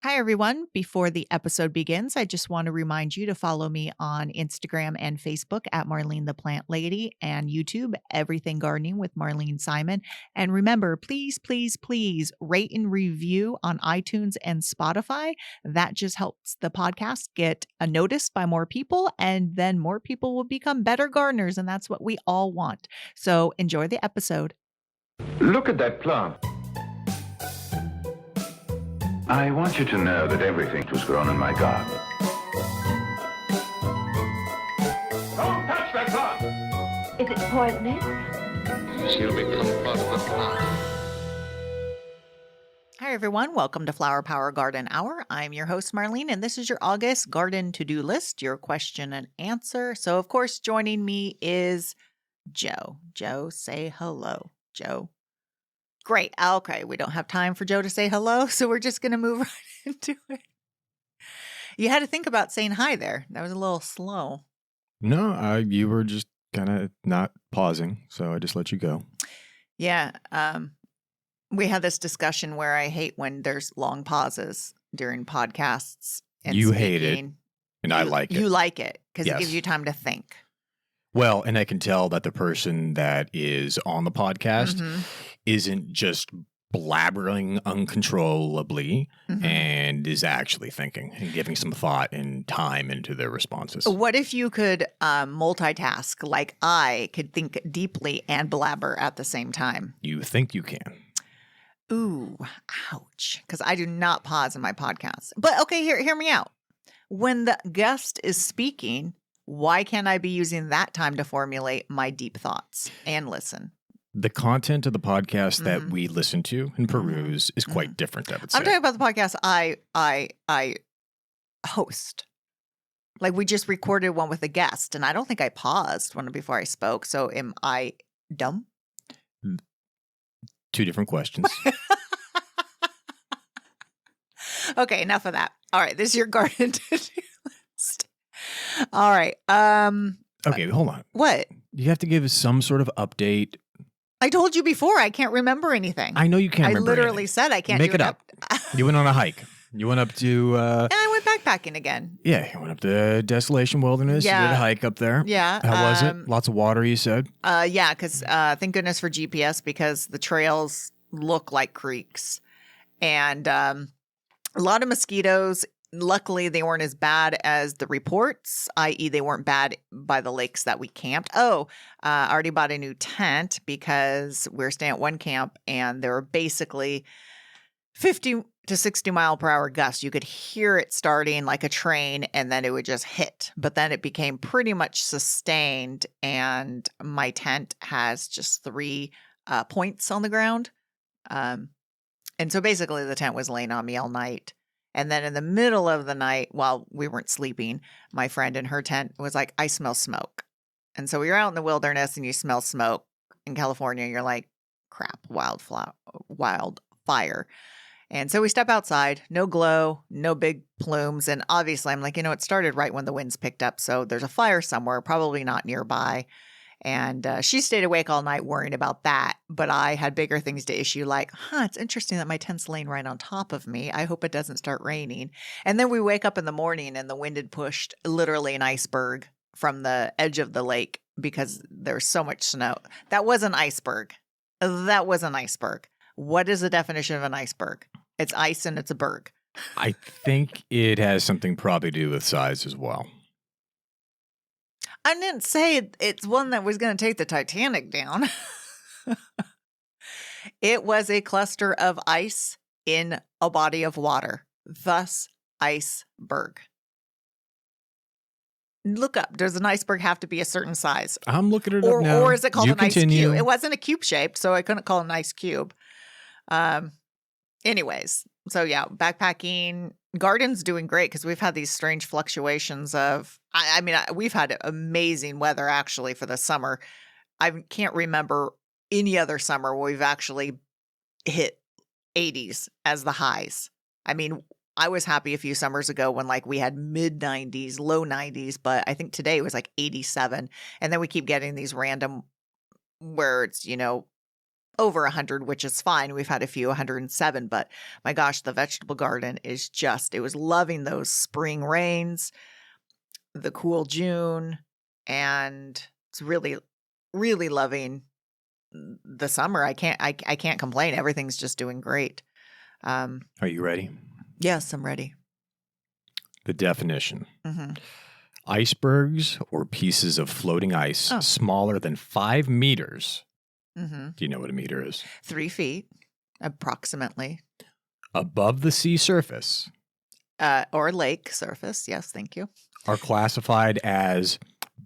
Hi, everyone. Before the episode begins, I just want to remind you to follow me on Instagram and Facebook at Marlene the Plant Lady and YouTube, Everything Gardening with Marlene Simon. And remember, please, please, please rate and review on iTunes and Spotify. That just helps the podcast get noticed by more people, and then more people will become better gardeners. And that's what we all want. So enjoy the episode. Look at that plant. I want you to know that everything was grown in my garden. Don't touch that plant! Is it poisonous? She'll become part of the plant. Hi, everyone. Welcome to Flower Power Garden Hour. I'm your host, Marlene, and this is your August garden to-do list, your question and answer. So, of course, joining me is Joe. Joe, say hello. Joe. Great. Okay. We don't have time for Joe to say hello, so we're just going to move right into it. You had to think about saying hi there. That was a little slow. No, you were just kind of not pausing, so I just let you go. Yeah. We had this discussion where I hate when there's long pauses during podcasts. And You speaking. hate it, and I like it. You like it because Yes. it gives you time to think. Well, and I can tell that the person that is on the podcast isn't just blabbering uncontrollably and is actually thinking and giving some thought and time into their responses. What if you could multitask, like I could think deeply and blabber at the same time? You think you can. Ooh, ouch. Because I do not pause in my podcast. But okay, hear me out. When the guest is speaking, why can't I be using that time to formulate my deep thoughts and listen? The content of the podcast that we listen to and peruse is quite different, I would say. I'm talking about the podcast I host. Like we just recorded one with a guest, and I don't think I paused before I spoke. So am I dumb? Two different questions. Okay, enough of that. All right, this is your garden to-do list. All right. Okay, hold on. What? You have to give us some sort of update. I told you before I can't remember anything. I know you can't remember I literally anything. said I can't Make do it up. You went on a hike. You went up to... And I went backpacking again. Yeah, you went up to Desolation Wilderness. Yeah. You did a hike up there. Yeah. How was it? Lots of water, you said? Yeah, because thank goodness for GPS because the trails look like creeks. And a lot of mosquitoes. Luckily, they weren't as bad as the reports, i.e. they weren't bad by the lakes that we camped. I already bought a new tent because we're staying at one camp and there were basically 50 to 60 mile per hour gusts. You could hear it starting like a train and then it would just hit. But then it became pretty much sustained and my tent has just 3 points on the ground. And so basically the tent was laying on me all night. And then in the middle of the night, while we weren't sleeping, my friend in her tent was like, I smell smoke. And so you're out in the wilderness and you smell smoke in California. You're like, crap, wildfire. And so we step outside, no glow, no big plumes. And obviously I'm like, it started right when the winds picked up. So there's a fire somewhere, probably not nearby. And she stayed awake all night worrying about that. But I had bigger things to issue like, it's interesting that my tent's laying right on top of me. I hope it doesn't start raining. And then we wake up in the morning and the wind had pushed literally an iceberg from the edge of the lake because there's so much snow. That was an iceberg. That was an iceberg. What is the definition of an iceberg? It's ice and it's a berg. I think it has something probably to do with size as well. I didn't say it's one that was going to take the Titanic down. It was a cluster of ice in a body of water, thus iceberg. Look up. Does an iceberg have to be a certain size? I'm looking it up now. Or is it called You an ice continue. cube? It wasn't a cube shaped, so I couldn't call it an ice cube. Anyways, so yeah, backpacking. Garden's doing great because we've had these strange fluctuations of, we've had amazing weather actually for the summer. I can't remember any other summer where we've actually hit 80s as the highs. I was happy a few summers ago when we had mid 90s, low 90s, but I think today it was 87. And then we keep getting these random where it's, over 100, which is fine. We've had a few 107, but my gosh, the vegetable garden is it was loving those spring rains, the cool June, and it's really, really loving the summer. I can't complain. Everything's just doing great. Are you ready? Yes, I'm ready. The definition. Mm-hmm. Icebergs or pieces of floating ice smaller than 5 meters. Mm-hmm. Do you know what a meter is? 3 feet, approximately. Above the sea surface. Or lake surface. Yes, thank you. Are classified as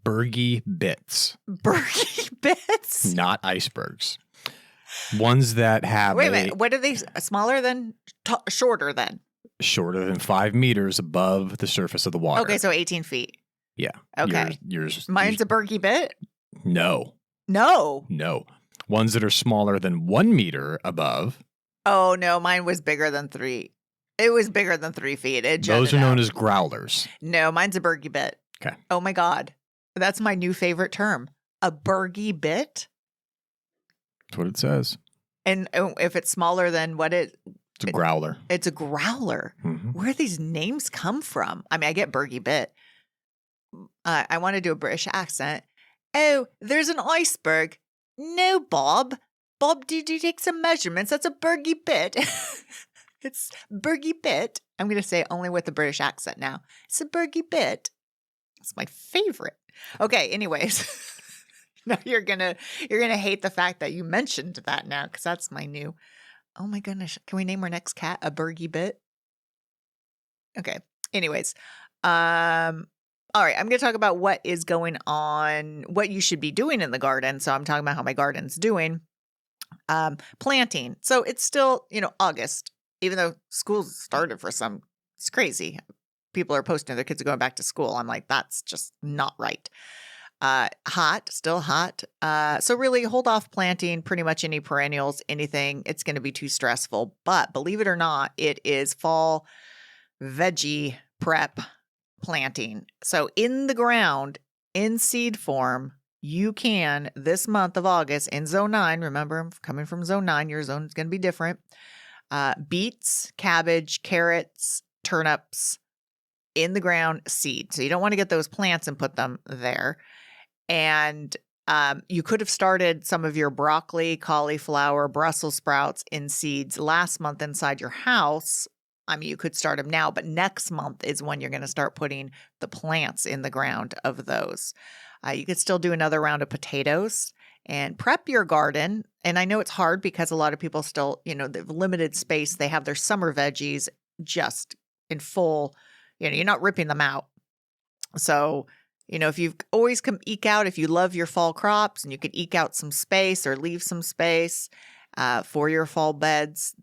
bergy bits. Bergy bits? Not icebergs. Ones that have Wait a minute. What are they? Smaller than? Shorter than? Shorter than 5 meters above the surface of the water. Okay, so 18 feet. Yeah. Okay. Yours. Mine's a bergy bit? No. No. Ones that are smaller than 1 meter above. Oh, no. Mine was bigger than 3. It was bigger than 3 feet. Those are known as growlers. No, mine's a bergy bit. Okay. Oh, my God. That's my new favorite term. A bergy bit? That's what it says. And if it's smaller than what It's a growler. It's a growler. Mm-hmm. Where do these names come from? I mean, I get bergy bit. I want to do a British accent. Oh, there's an iceberg. No, Bob. Bob, did you take some measurements? That's a bergy bit. It's bergy bit. I'm going to say it only with the British accent now. It's a bergy bit. It's my favorite. Okay, anyways. Now you're gonna hate the fact that you mentioned that now, because that's my new. Oh my goodness. Can we name our next cat a bergy bit? Okay. Anyways. All right, I'm going to talk about what is going on, what you should be doing in the garden. So I'm talking about how my garden's doing. Planting. So it's still, August, even though school's started for some. It's crazy. People are posting their kids are going back to school. I'm like, that's just not right. Still hot. So really hold off planting pretty much any perennials, anything. It's going to be too stressful. But believe it or not, it is fall veggie prep planting. So in the ground, in seed form, you can this month of August in zone 9, remember I'm coming from zone 9, your zone is going to be different. Beets, cabbage, carrots, turnips in the ground seed. So you don't want to get those plants and put them there. And you could have started some of your broccoli, cauliflower, Brussels sprouts in seeds last month inside your house. I mean, you could start them now, but next month is when you're going to start putting the plants in the ground of those. You could still do another round of potatoes and prep your garden. And I know it's hard because a lot of people still, they've limited space. They have their summer veggies just in full, you're not ripping them out. So, if you've always eke out, if you love your fall crops and you could eke out some space or leave some space for your fall beds.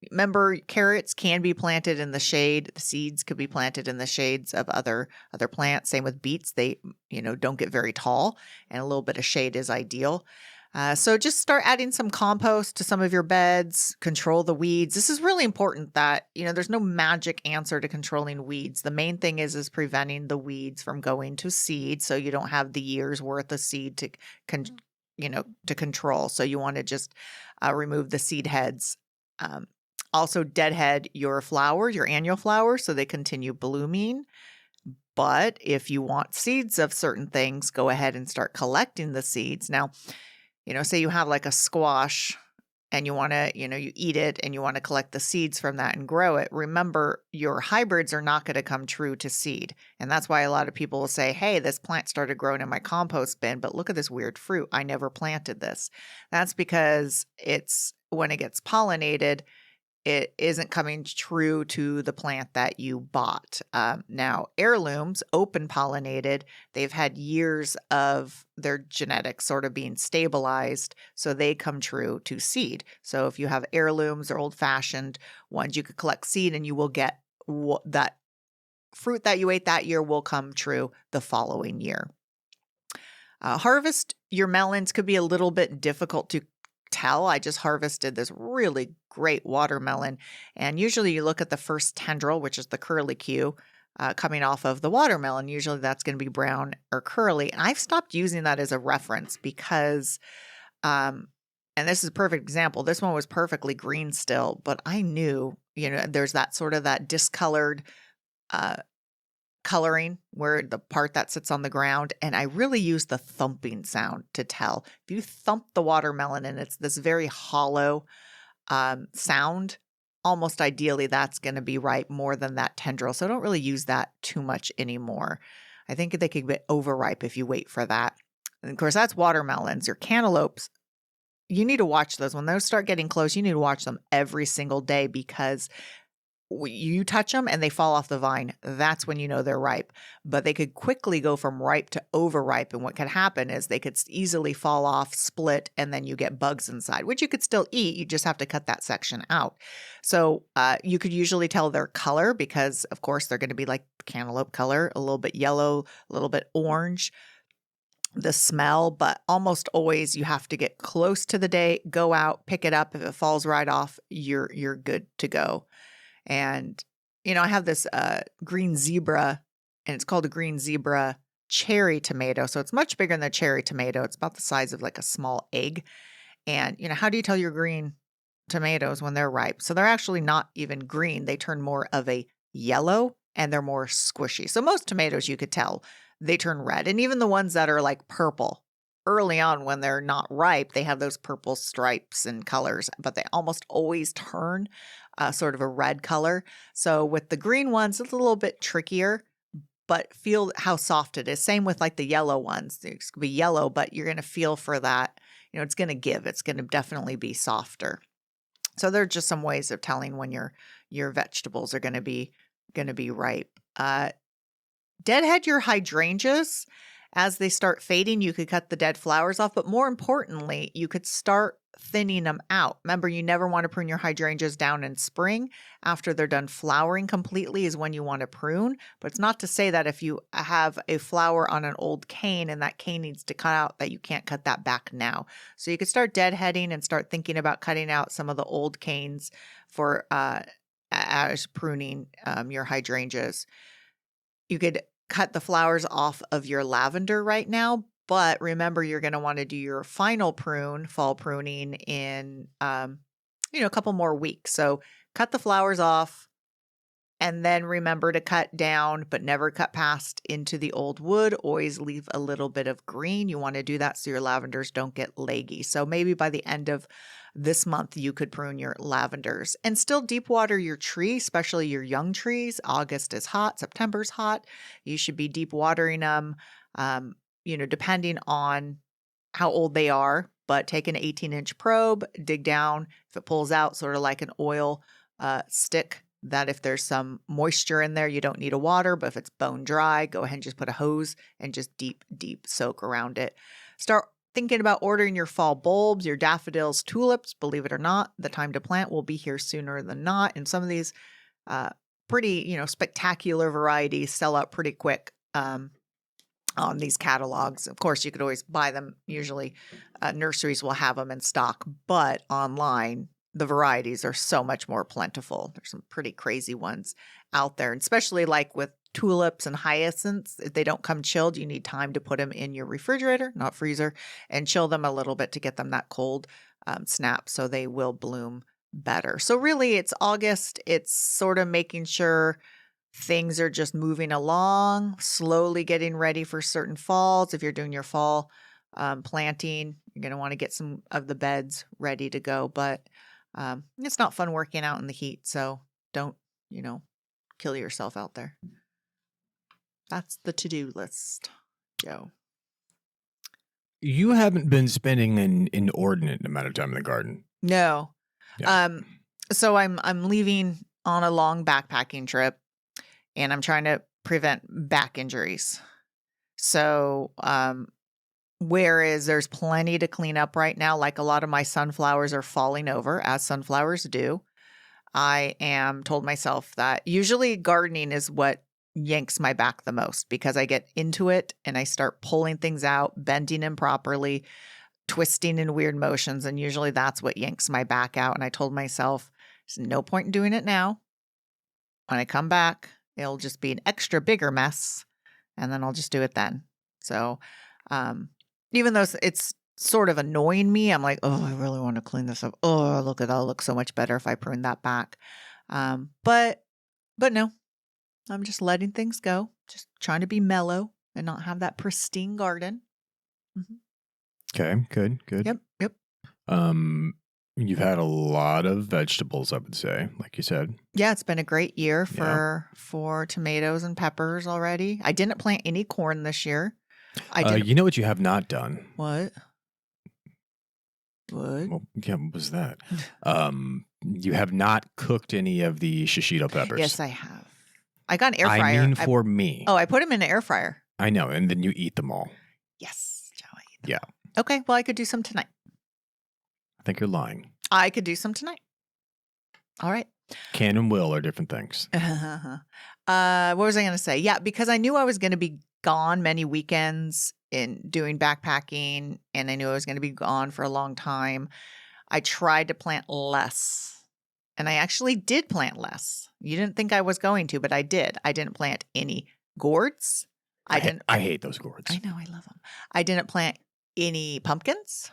Remember, carrots can be planted in the shade. The seeds could be planted in the shades of other plants. Same with beets. They, don't get very tall, and a little bit of shade is ideal. So just start adding some compost to some of your beds. Control the weeds. This is really important that, there's no magic answer to controlling weeds. The main thing is preventing the weeds from going to seed, so you don't have the year's worth of seed to control. So you want to just remove the seed heads. Also deadhead your flowers, your annual flowers, so they continue blooming. But if you want seeds of certain things, go ahead and start collecting the seeds. Now, say you have like a squash and you want to, you eat it and you want to collect the seeds from that and grow it. Remember, your hybrids are not going to come true to seed. And that's why a lot of people will say, hey, this plant started growing in my compost bin, but look at this weird fruit. I never planted this. That's because when it gets pollinated, it isn't coming true to the plant that you bought. Now, heirlooms, open pollinated, they've had years of their genetics sort of being stabilized, so they come true to seed. So if you have heirlooms or old fashioned ones, you could collect seed and you will get that fruit that you ate that year will come true the following year. Harvest your melons could be a little bit difficult to tell. I just harvested this really great watermelon, and usually you look at the first tendril, which is the curlicue, coming off of the watermelon. Usually that's going to be brown or curly. And I've stopped using that as a reference because and this is a perfect example. This one was perfectly green still, but I knew, there's that sort of that discolored uh, coloring where the part that sits on the ground. And I really use the thumping sound to tell. If you thump the watermelon and it's this very hollow sound, almost ideally that's going to be ripe more than that tendril. So I don't really use that too much anymore. I think they could get overripe if you wait for that. And of course, that's watermelons. Your cantaloupes, you need to watch those. When those start getting close, you need to watch them every single day because you touch them and they fall off the vine. That's when you know they're ripe. But they could quickly go from ripe to overripe. And what could happen is they could easily fall off, split, and then you get bugs inside, which you could still eat. You just have to cut that section out. So you could usually tell their color because, of course, they're going to be like cantaloupe color, a little bit yellow, a little bit orange. The smell, but almost always you have to get close to the date, go out, pick it up. If it falls right off, you're good to go. And, I have this green zebra, and it's called a green zebra cherry tomato. So it's much bigger than a cherry tomato. It's about the size of like a small egg. And, how do you tell your green tomatoes when they're ripe? So they're actually not even green. They turn more of a yellow and they're more squishy. So most tomatoes you could tell they turn red. And even the ones that are like purple, early on when they're not ripe, they have those purple stripes and colors, but they almost always turn sort of a red color. So with the green ones, it's a little bit trickier, but feel how soft it is. Same with like the yellow ones. It's going to be yellow, but you're going to feel for that. It's going to give. It's going to definitely be softer. So there are just some ways of telling when your vegetables are going to be ripe. Deadhead your hydrangeas. As they start fading, you could cut the dead flowers off, but more importantly, you could start thinning them out. Remember, you never want to prune your hydrangeas down in spring. After they're done flowering completely is when you want to prune, but it's not to say that if you have a flower on an old cane and that cane needs to cut out, that you can't cut that back now. So you could start deadheading and start thinking about cutting out some of the old canes for as pruning your hydrangeas. You could cut the flowers off of your lavender right now, but remember you're going to want to do your final fall pruning in a couple more weeks. So cut the flowers off and then remember to cut down, but never cut past into the old wood. Always leave a little bit of green. You want to do that so your lavenders don't get leggy. So maybe by the end of this month, you could prune your lavenders and still deep water your tree, especially your young trees. August is hot, September's hot. You should be deep watering them, depending on how old they are. But take an 18-inch probe, dig down. If it pulls out, sort of like an oil stick, that if there's some moisture in there, you don't need a water. But if it's bone dry, go ahead and just put a hose and just deep soak around it. Start thinking about ordering your fall bulbs, your daffodils, tulips. Believe it or not, the time to plant will be here sooner than not. And some of these pretty, spectacular varieties sell out pretty quick on these catalogs. Of course, you could always buy them. Usually nurseries will have them in stock, but online, the varieties are so much more plentiful. There's some pretty crazy ones out there, and especially like with tulips and hyacinths. If they don't come chilled, you need time to put them in your refrigerator, not freezer, and chill them a little bit to get them that cold snap so they will bloom better. So really it's August. It's sort of making sure things are just moving along, slowly getting ready for certain falls. If you're doing your fall planting, you're going to want to get some of the beds ready to go, but it's not fun working out in the heat. So don't, kill yourself out there. That's the to-do list, Joe. You haven't been spending an inordinate amount of time in the garden. No. Yeah. So I'm leaving on a long backpacking trip, and I'm trying to prevent back injuries. So, whereas there's plenty to clean up right now, like a lot of my sunflowers are falling over, as sunflowers do. I am told myself that usually gardening is what yanks my back the most, because I get into it and I start pulling things out, bending improperly, twisting in weird motions. And usually that's what yanks my back out. And I told myself, there's no point in doing it now. When I come back, it'll just be an extra bigger mess. And then I'll just do it then. So, even though it's sort of annoying me. I'm like, oh, I really want to clean this up. Oh, look at that. It'll look so much better if I prune that back. But no, I'm just letting things go. Just trying to be mellow and not have that pristine garden. Okay, good. Yep. You've had a lot of vegetables, I would say, like you said. Yeah, it's been a great year for tomatoes and peppers already. I didn't plant any corn this year. I didn't. You know what you have not done? What? Well, yeah, what was that? You have not cooked any of the shishito peppers. Yes, I have. I got an air fryer. I mean for me. Oh, I put them in an air fryer. I know, and then you eat them all. Yes, Joe, I eat them. Yeah. Okay, well, I could do some tonight. I think you're lying. I could do some tonight. All right. Can and will are different things. What was I going to say? Yeah, because I knew I was going to be gone many weekends in doing backpacking, and I knew I was going to be gone for a long time. I tried to plant less, and I actually did plant less. You didn't think I was going to, but I did. I didn't plant any gourds. I hate those gourds. I know, I love them. I didn't plant any pumpkins.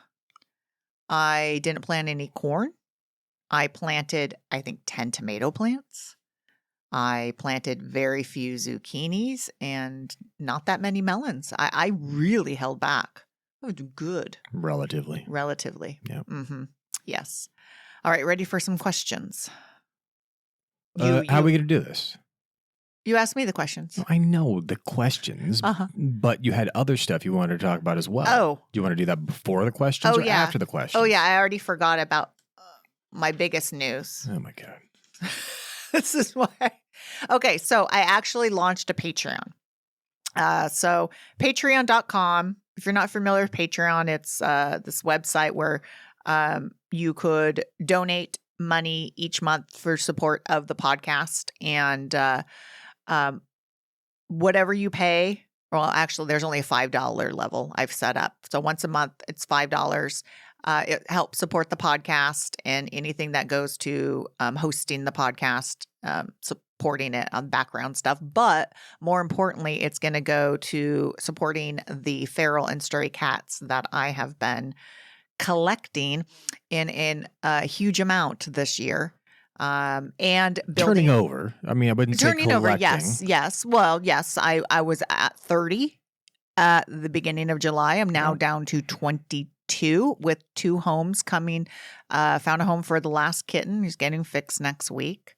I didn't plant any corn. I planted, I think, 10 tomato plants. I planted very few zucchinis and not that many melons. I really held back. It was good. Relatively. Yeah. Mm-hmm. Yes. All right. Ready for some questions? How are we going to do this? You asked me the questions. I know the questions, but you had other stuff you wanted to talk about as well. Oh. Do you want to do that before the questions or after the questions? Oh, yeah. I already forgot about my biggest news. Oh, my God. This is why. Okay, so I actually launched a Patreon. So patreon.com. If you're not familiar with Patreon, it's this website where you could donate money each month for support of the podcast. And whatever you pay, well, actually, there's only a $5 level I've set up. So once a month, it's $5. It helps support the podcast and anything that goes to hosting the podcast, supporting it on background stuff. But more importantly, it's going to go to supporting the feral and stray cats that I have been collecting in a huge amount this year. And building, turning over. I mean, I wouldn't say turning over. collecting. Yes. Well, yes, I was at 30 at the beginning of July. I'm now down to 22 with 2 homes coming. Found a home for the last kitten. He's getting fixed next week.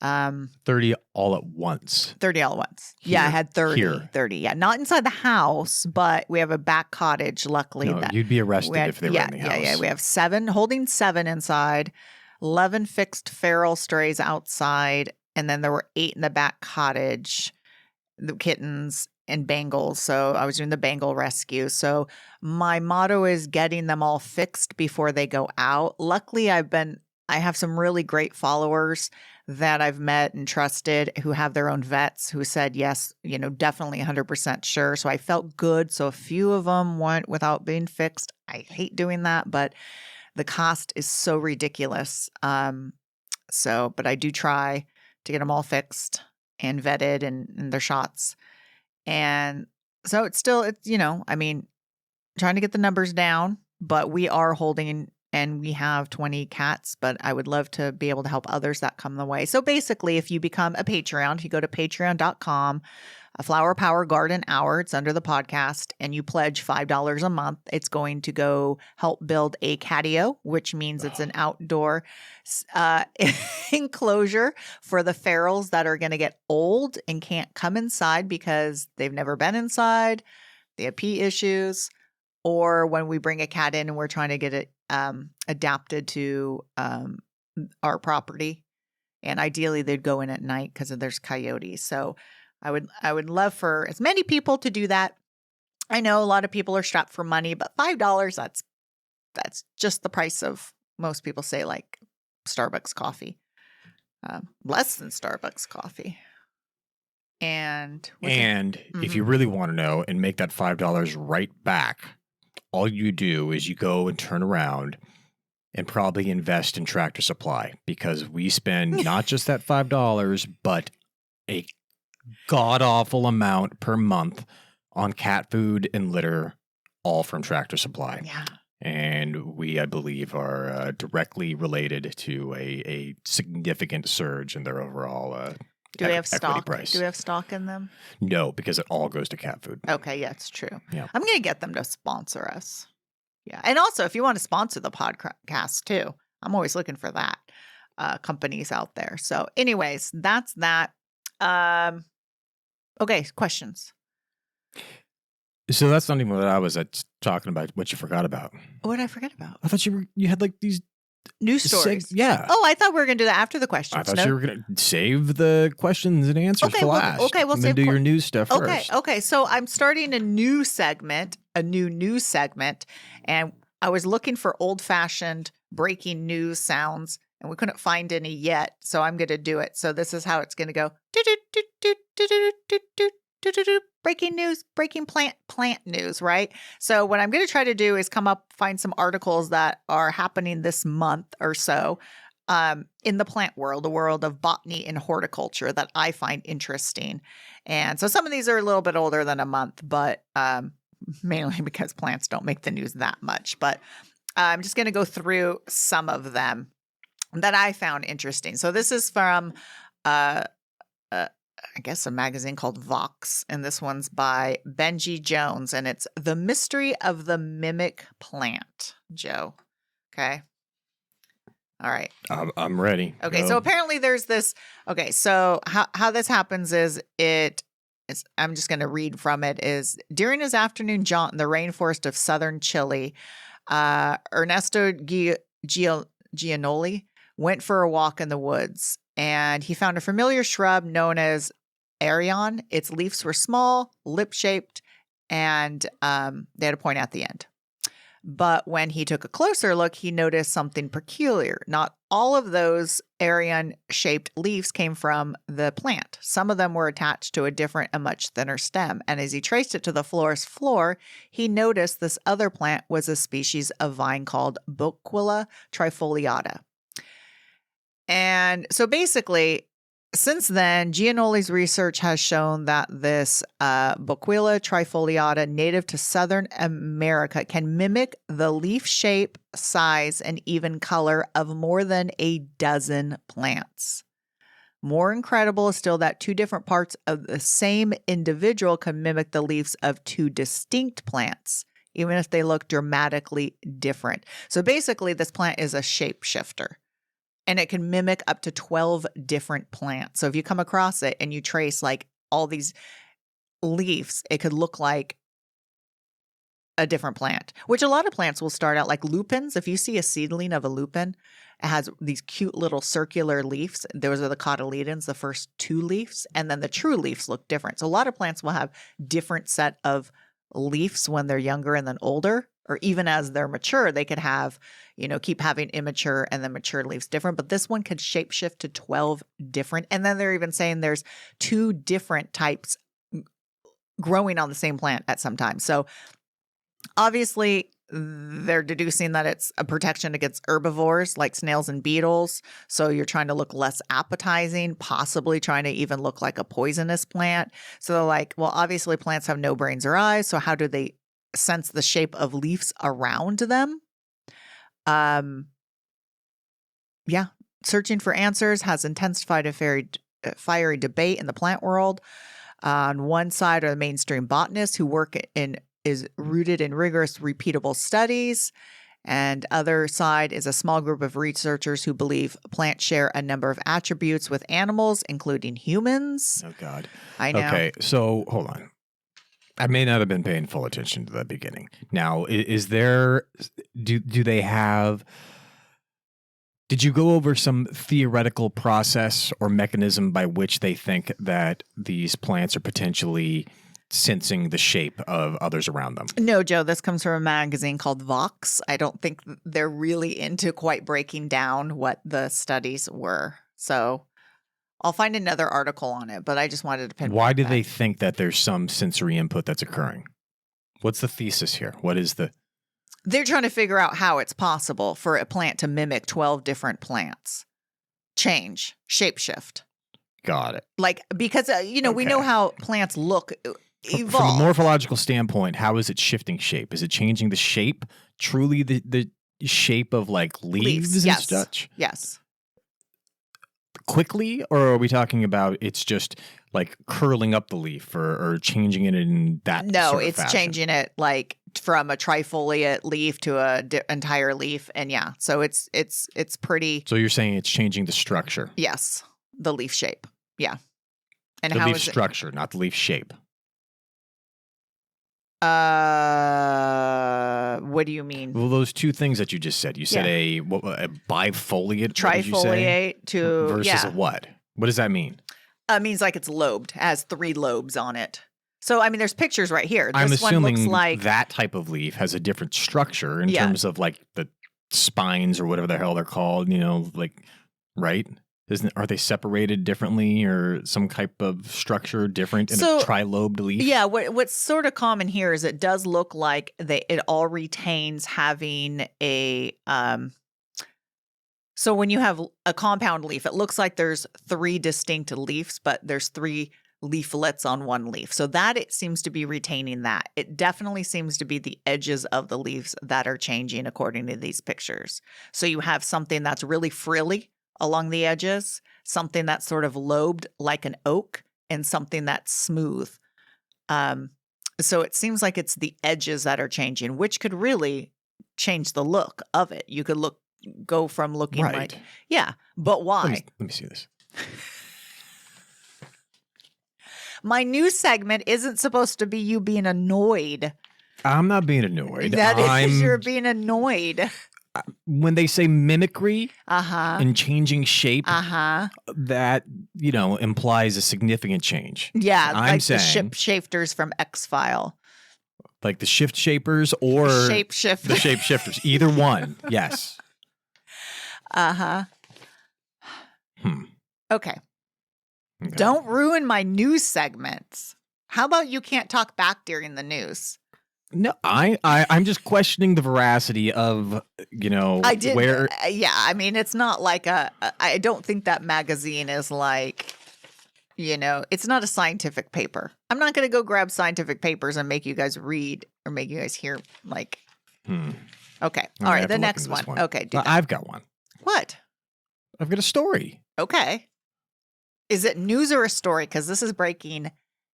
30 all at once. 30 all at once. Here. Yeah, I had 30. Here. 30. Yeah, not inside the house, but we have a back cottage. Luckily, No, you'd be arrested if they were in the house. Yeah. We have 7, holding 7 inside, 11 fixed feral strays outside, and then there were 8 in the back cottage, the kittens and Bengals. So I was doing the Bengal rescue. So my motto is getting them all fixed before they go out. Luckily, I have some really great followers that I've met and trusted who have their own vets who said, yes, definitely 100% sure. So I felt good. So a few of them went without being fixed. I hate doing that, but the cost is so ridiculous. But I do try to get them all fixed and vetted and their shots. And so it's trying to get the numbers down, but we are holding, and we have 20 cats, but I would love to be able to help others that come the way. So basically, if you become a Patreon, if you go to patreon.com, a Flower Power Garden Hour, it's under the podcast, and you pledge $5 a month, it's going to go help build a catio, which means it's an outdoor enclosure for the ferals that are going to get old and can't come inside because they've never been inside, they have pee issues, or when we bring a cat in and we're trying to get it adapted to our property. And ideally, they'd go in at night because there's coyotes. So I would love for as many people to do that. I know a lot of people are strapped for money, but $5, that's just the price of, most people say, like Starbucks coffee. Less than Starbucks coffee. And if you really want to know and make that $5 right back, all you do is you go and turn around and probably invest in Tractor Supply, because we spend not just that $5, but a god-awful amount per month on cat food and litter, all from Tractor Supply. Yeah. And we, I believe, are directly related to a significant surge in their overall Do we have equity stock? price. Do we have stock in them? No, because it all goes to cat food. Okay, yeah, it's true. Yeah. I'm going to get them to sponsor us. Yeah. And also, if you want to sponsor the podcast too, I'm always looking for that. Companies out there. So anyways, that's that. Okay, questions. So that's not even what I was talking about, what you forgot about. What did I forget about? I thought you had like these News stories. Yeah. Oh, I thought we were going to do that after the questions. I thought you were going to save the questions and answers for last. Okay, we'll and save then do your news stuff first. Okay. So I'm starting a new news segment, and I was looking for old-fashioned breaking news sounds, and we couldn't find any yet. So I'm going to do it. So this is how it's going to go. Breaking news, breaking plant news, right? So what I'm going to try to do is find some articles that are happening this month or so in the plant world, the world of botany and horticulture that I find interesting. And so some of these are a little bit older than a month, but mainly because plants don't make the news that much. But I'm just going to go through some of them that I found interesting. So this is from I guess a magazine called Vox, and this one's by Benji Jones, and it's The Mystery of the Mimic Plant, Joe. Okay. All right. I'm ready. Okay. Go. So apparently there's this. Okay. So how this happens is I'm just going to read from it is during his afternoon jaunt in the rainforest of southern Chile, Ernesto Gianoli went for a walk in the woods, and he found a familiar shrub known as Arion. Its leaves were small, lip-shaped, and they had a point at the end. But when he took a closer look, he noticed something peculiar. Not all of those Arion-shaped leaves came from the plant. Some of them were attached to a different and much thinner stem. And as he traced it to the florist's floor, he noticed this other plant was a species of vine called Boquilla trifoliata. And so basically, since then, Gianoli's research has shown that this Boquilla trifoliata, native to Southern America, can mimic the leaf shape, size, and even color of more than a dozen plants. More incredible is still that two different parts of the same individual can mimic the leaves of two distinct plants, even if they look dramatically different. So basically, this plant is a shapeshifter. And it can mimic up to 12 different plants. So if you come across it and you trace like all these leaves, it could look like a different plant, which a lot of plants will start out like lupins. If you see a seedling of a lupin, it has these cute little circular leaves. Those are the cotyledons, the first two leaves, and then the true leaves look different. So a lot of plants will have different set of leaves when they're younger and then older, or even as they're mature, they could have, keep having immature and then mature leaves different. But this one could shapeshift to 12 different. And then they're even saying there's 2 different types growing on the same plant at some time. So obviously, they're deducing that it's a protection against herbivores like snails and beetles. So you're trying to look less appetizing, possibly trying to even look like a poisonous plant. So they're like, well, obviously plants have no brains or eyes. So how do they sense the shape of leaves around them? Searching for answers has intensified a fiery debate in the plant world. On one side are the mainstream botanists who work is rooted in rigorous, repeatable studies. And other side is a small group of researchers who believe plants share a number of attributes with animals, including humans. Oh, God. I know. Okay, so hold on. I may not have been paying full attention to the beginning. Now, is there, do they have, did you go over some theoretical process or mechanism by which they think that these plants are potentially sensing the shape of others around them? No, Joe, this comes from a magazine called Vox. I don't think they're really into quite breaking down what the studies were. So I'll find another article on it, but I just wanted to pinpoint. Why do they think that there's some sensory input that's occurring? What's the thesis here? What is the... They're trying to figure out how it's possible for a plant to mimic 12 different plants. Change, shapeshift. Got it. Like, because, we know how plants look evolve. From a morphological standpoint, how is it shifting shape? Is it changing the shape? Truly the shape of like leaves and yes. such? Yes. Quickly, or are we talking about it's just like curling up the leaf or changing it in that No, sort of it's fashion? changing it like from a trifoliate leaf to a entire leaf, and yeah, so it's pretty. So you're saying it's changing the structure? Yes, the leaf shape. Yeah, and The how leaf is structure, not the leaf shape. what do you mean? Well, those two things that you just said. You said a bifoliate, what did you say? Trifoliate to Versus a what? What does that mean? Means like it's lobed, has 3 lobes on it. So I mean, there's pictures right here. I'm This one assuming looks like that type of leaf has a different structure in terms of like the spines or whatever the hell they're called. You know, like right? Are they separated differently or some type of structure different in a trilobed leaf? Yeah, what's sort of common here is it does look like it all retains having a so when you have a compound leaf, it looks like there's 3 distinct leaves, but there's 3 leaflets on one leaf. So that it seems to be retaining that. It definitely seems to be the edges of the leaves that are changing according to these pictures. So you have something that's really frilly along the edges, something that's sort of lobed like an oak, and something that's smooth. So it seems like it's the edges that are changing, which could really change the look of it. You could go from looking like, but why? Let me see this. My new segment isn't supposed to be you being annoyed. I'm not being annoyed. You're being annoyed. When they say mimicry Uh-huh. and changing shape, Uh-huh. that, implies a significant change. Yeah, I'm like saying, the shapeshifters from X-File. Like the shift shapers or Shapeshifters. the shapeshifters. Either one. Yes. Uh-huh. Okay. Okay. Don't ruin my news segments. How about you can't talk back during the news? No, I'm just questioning the veracity of, I did. where. I mean, it's not like I don't think that magazine is like, it's not a scientific paper. I'm not going to go grab scientific papers and make you guys read or make you guys hear like. Okay. All right. The next one. Okay. I've got one. What? I've got a story. Okay. Is it news or a story? Because this is breaking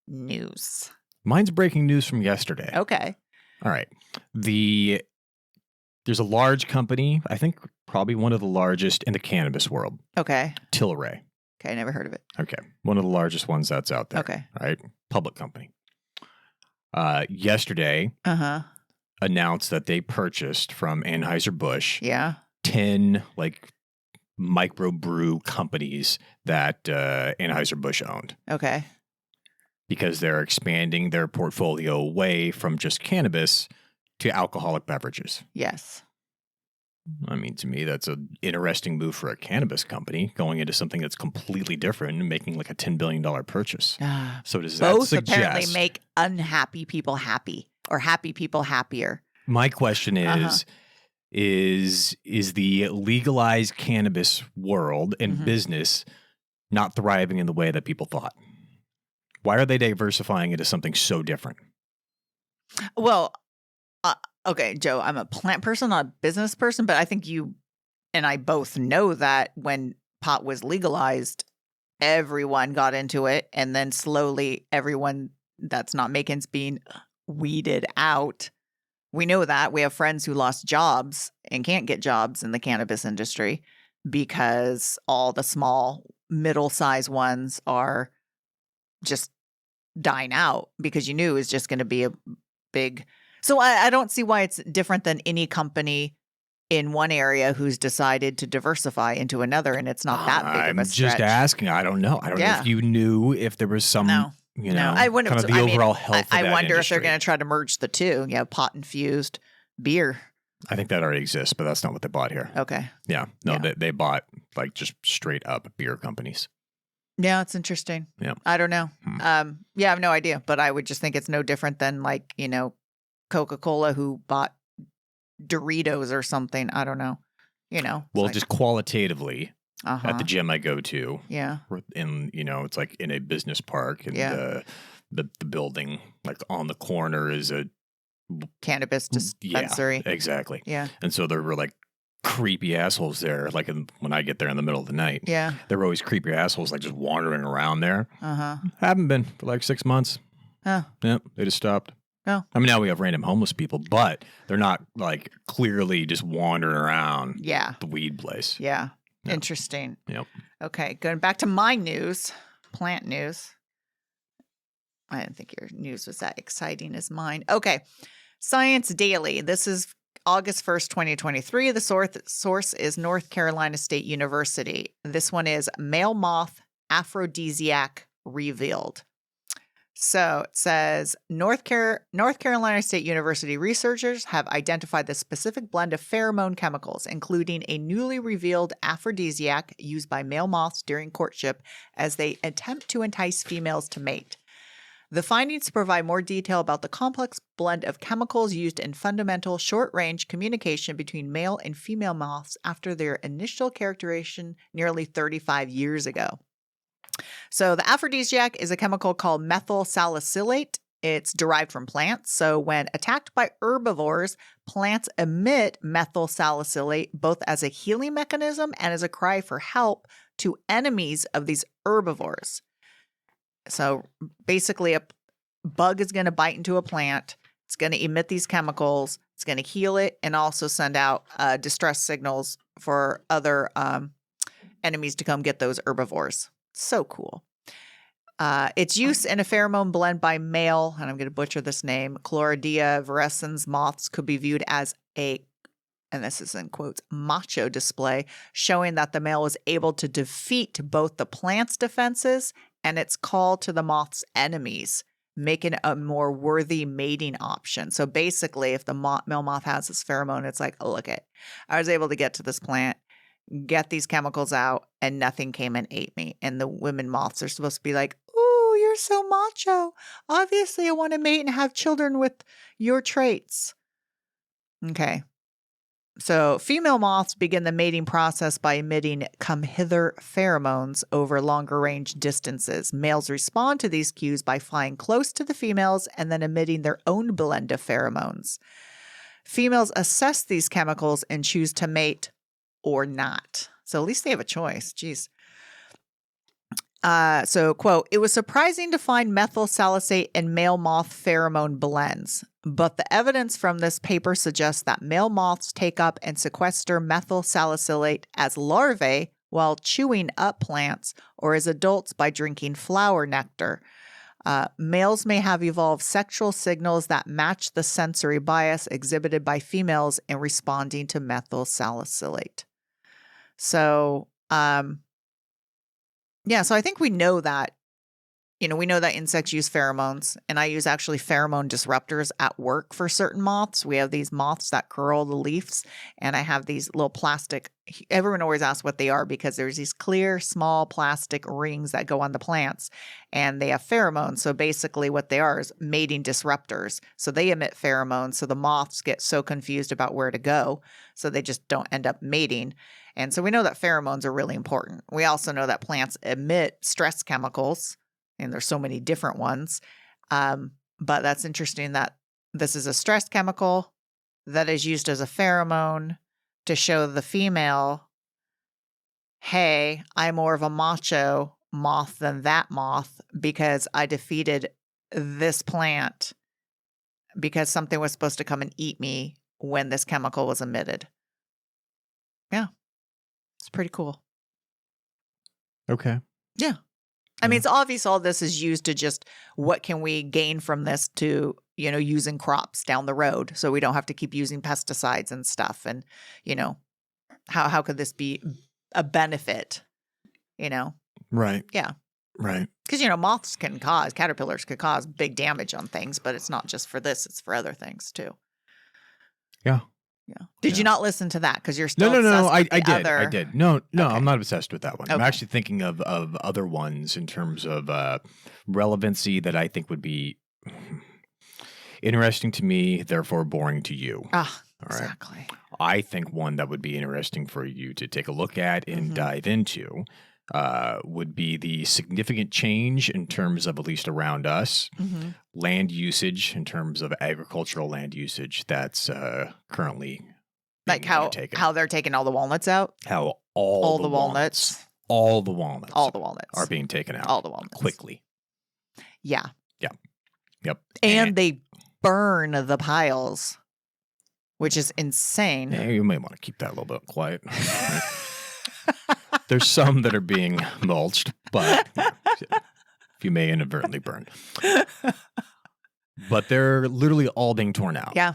news. Mine's breaking news from yesterday. Okay. All right. There's a large company, I think probably one of the largest in the cannabis world. Okay. Tilray. Okay, never heard of it. Okay. One of the largest ones that's out there. Okay. Right? Public company. Yesterday announced that they purchased from Anheuser-Busch 10 like microbrew companies that Anheuser-Busch owned. Okay. Because they're expanding their portfolio away from just cannabis to alcoholic beverages. Yes. I mean, to me, that's an interesting move for a cannabis company going into something that's completely different and making like a $10 billion purchase. So does that Both suggest... apparently make unhappy people happy or happy people happier. My question is the legalized cannabis world and business not thriving in the way that people thought? Why are they diversifying into something so different? Well, okay, Joe, I'm a plant person, not a business person, but I think you and I both know that when pot was legalized, everyone got into it. And then slowly everyone that's not making's being weeded out. We know that. We have friends who lost jobs and can't get jobs in the cannabis industry because all the small, middle-sized ones are just dying out because you knew it was just going to be a big. So I don't see why it's different than any company in one area who's decided to diversify into another, and it's not that big of a stretch. I'm just asking. I don't know. I don't know if you knew if there was some, I wouldn't, kind of the overall health of that I wonder industry. if they're going to try to merge the two. Pot infused beer. I think that already exists, but that's not what they bought here. Okay. Yeah. No, they bought like just straight up beer companies. Yeah, it's interesting. Yeah. I don't know. I have no idea, but I would just think it's no different than like, Coca-Cola who bought Doritos or something. I don't know. Well, just qualitatively at Uh-huh. the gym I go to. Yeah. In, it's like in a business park and the building, like on the corner, is a Cannabis dispensary. Yeah, exactly. Yeah. And so there were like creepy assholes there. Like when I get there in the middle of the night, Yeah. there were always creepy assholes like just wandering around there. Uh-huh. Haven't been for like 6 months. Oh. Yep, they just stopped. Oh. I mean, now we have random homeless people, but they're not like clearly just wandering around the weed place. Yeah. Yep. Interesting. Yep. Okay, going back to my news, plant news. I didn't think your news was that exciting as mine. Okay, Science Daily. This is August 1st, 2023. The source is North Carolina State University. This one is male moth aphrodisiac revealed. So it says North Carolina State University researchers have identified the specific blend of pheromone chemicals, including a newly revealed aphrodisiac used by male moths during courtship as they attempt to entice females to mate. The findings provide more detail about the complex blend of chemicals used in fundamental short-range communication between male and female moths after their initial characterization nearly 35 years ago. So the aphrodisiac is a chemical called methyl salicylate. It's derived from plants. So when attacked by herbivores, plants emit methyl salicylate both as a healing mechanism and as a cry for help to enemies of these herbivores. So basically a bug is going to bite into a plant. It's going to emit these chemicals. It's going to heal it and also send out distress signals for other enemies to come get those herbivores. So cool. Its use in a pheromone blend by male, and I'm going to butcher this name, Chloridea virescens moths could be viewed as a, and this is in quotes, macho display, showing that the male was able to defeat both the plant's defenses and its call to the moth's enemies, making it a more worthy mating option. So basically, if the male moth has this pheromone, it's like, oh, look it, I was able to get to this plant, get these chemicals out, and nothing came and ate me. And the women moths are supposed to be like, ooh, you're so macho. Obviously, I want to mate and have children with your traits. Okay. So female moths begin the mating process by emitting come hither pheromones over longer range distances. Males respond to these cues by flying close to the females and then emitting their own blend of pheromones. Females assess these chemicals and choose to mate or not. So at least they have a choice. Jeez. So, quote, it was surprising to find methyl salicylate in male moth pheromone blends, but the evidence from this paper suggests that male moths take up and sequester methyl salicylate as larvae while chewing up plants or as adults by drinking flower nectar. Males may have evolved sexual signals that match the sensory bias exhibited by females in responding to methyl salicylate. So, yeah, so I think we know that, we know that insects use pheromones, and I use actually pheromone disruptors at work for certain moths. We have these moths that curl the leaves, and I have these little plastic, everyone always asks what they are because there's these clear, small plastic rings that go on the plants, and they have pheromones. So basically what they are is mating disruptors. So they emit pheromones, so the moths get so confused about where to go, so they just don't end up mating. And so we know that pheromones are really important. We also know that plants emit stress chemicals, and there's so many different ones. But that's interesting that this is a stress chemical that is used as a pheromone to show the female, hey, I'm more of a macho moth than that moth because I defeated this plant because something was supposed to come and eat me when this chemical was emitted. Yeah. It's pretty cool. Okay. Yeah. I mean, it's obvious all this is used to just what can we gain from this to, using crops down the road so we don't have to keep using pesticides and stuff. And, how could this be a benefit, Right. Yeah. Right. Because, caterpillars could cause big damage on things, but it's not just for this, it's for other things too. Yeah. Yeah. Did you not listen to that? Because you're still No. obsessed with the I other... did. No, Okay. I'm not obsessed with that one. Okay. I'm actually thinking of other ones in terms of relevancy that I think would be interesting to me, therefore boring to you. Ah, All right. exactly. I think one that would be interesting for you to take a look at and dive into would be the significant change in terms of, at least around us, land usage, in terms of agricultural land usage that's currently Like being undertaken. how they're taking all the walnuts out? How all the walnuts are being taken out. All the walnuts. Quickly. Yeah. Yep. And they burn the piles, which is insane. Yeah, you may want to keep that a little bit quiet. There's some that are being mulched, but you may inadvertently burn. But they're literally all being torn out. Yeah.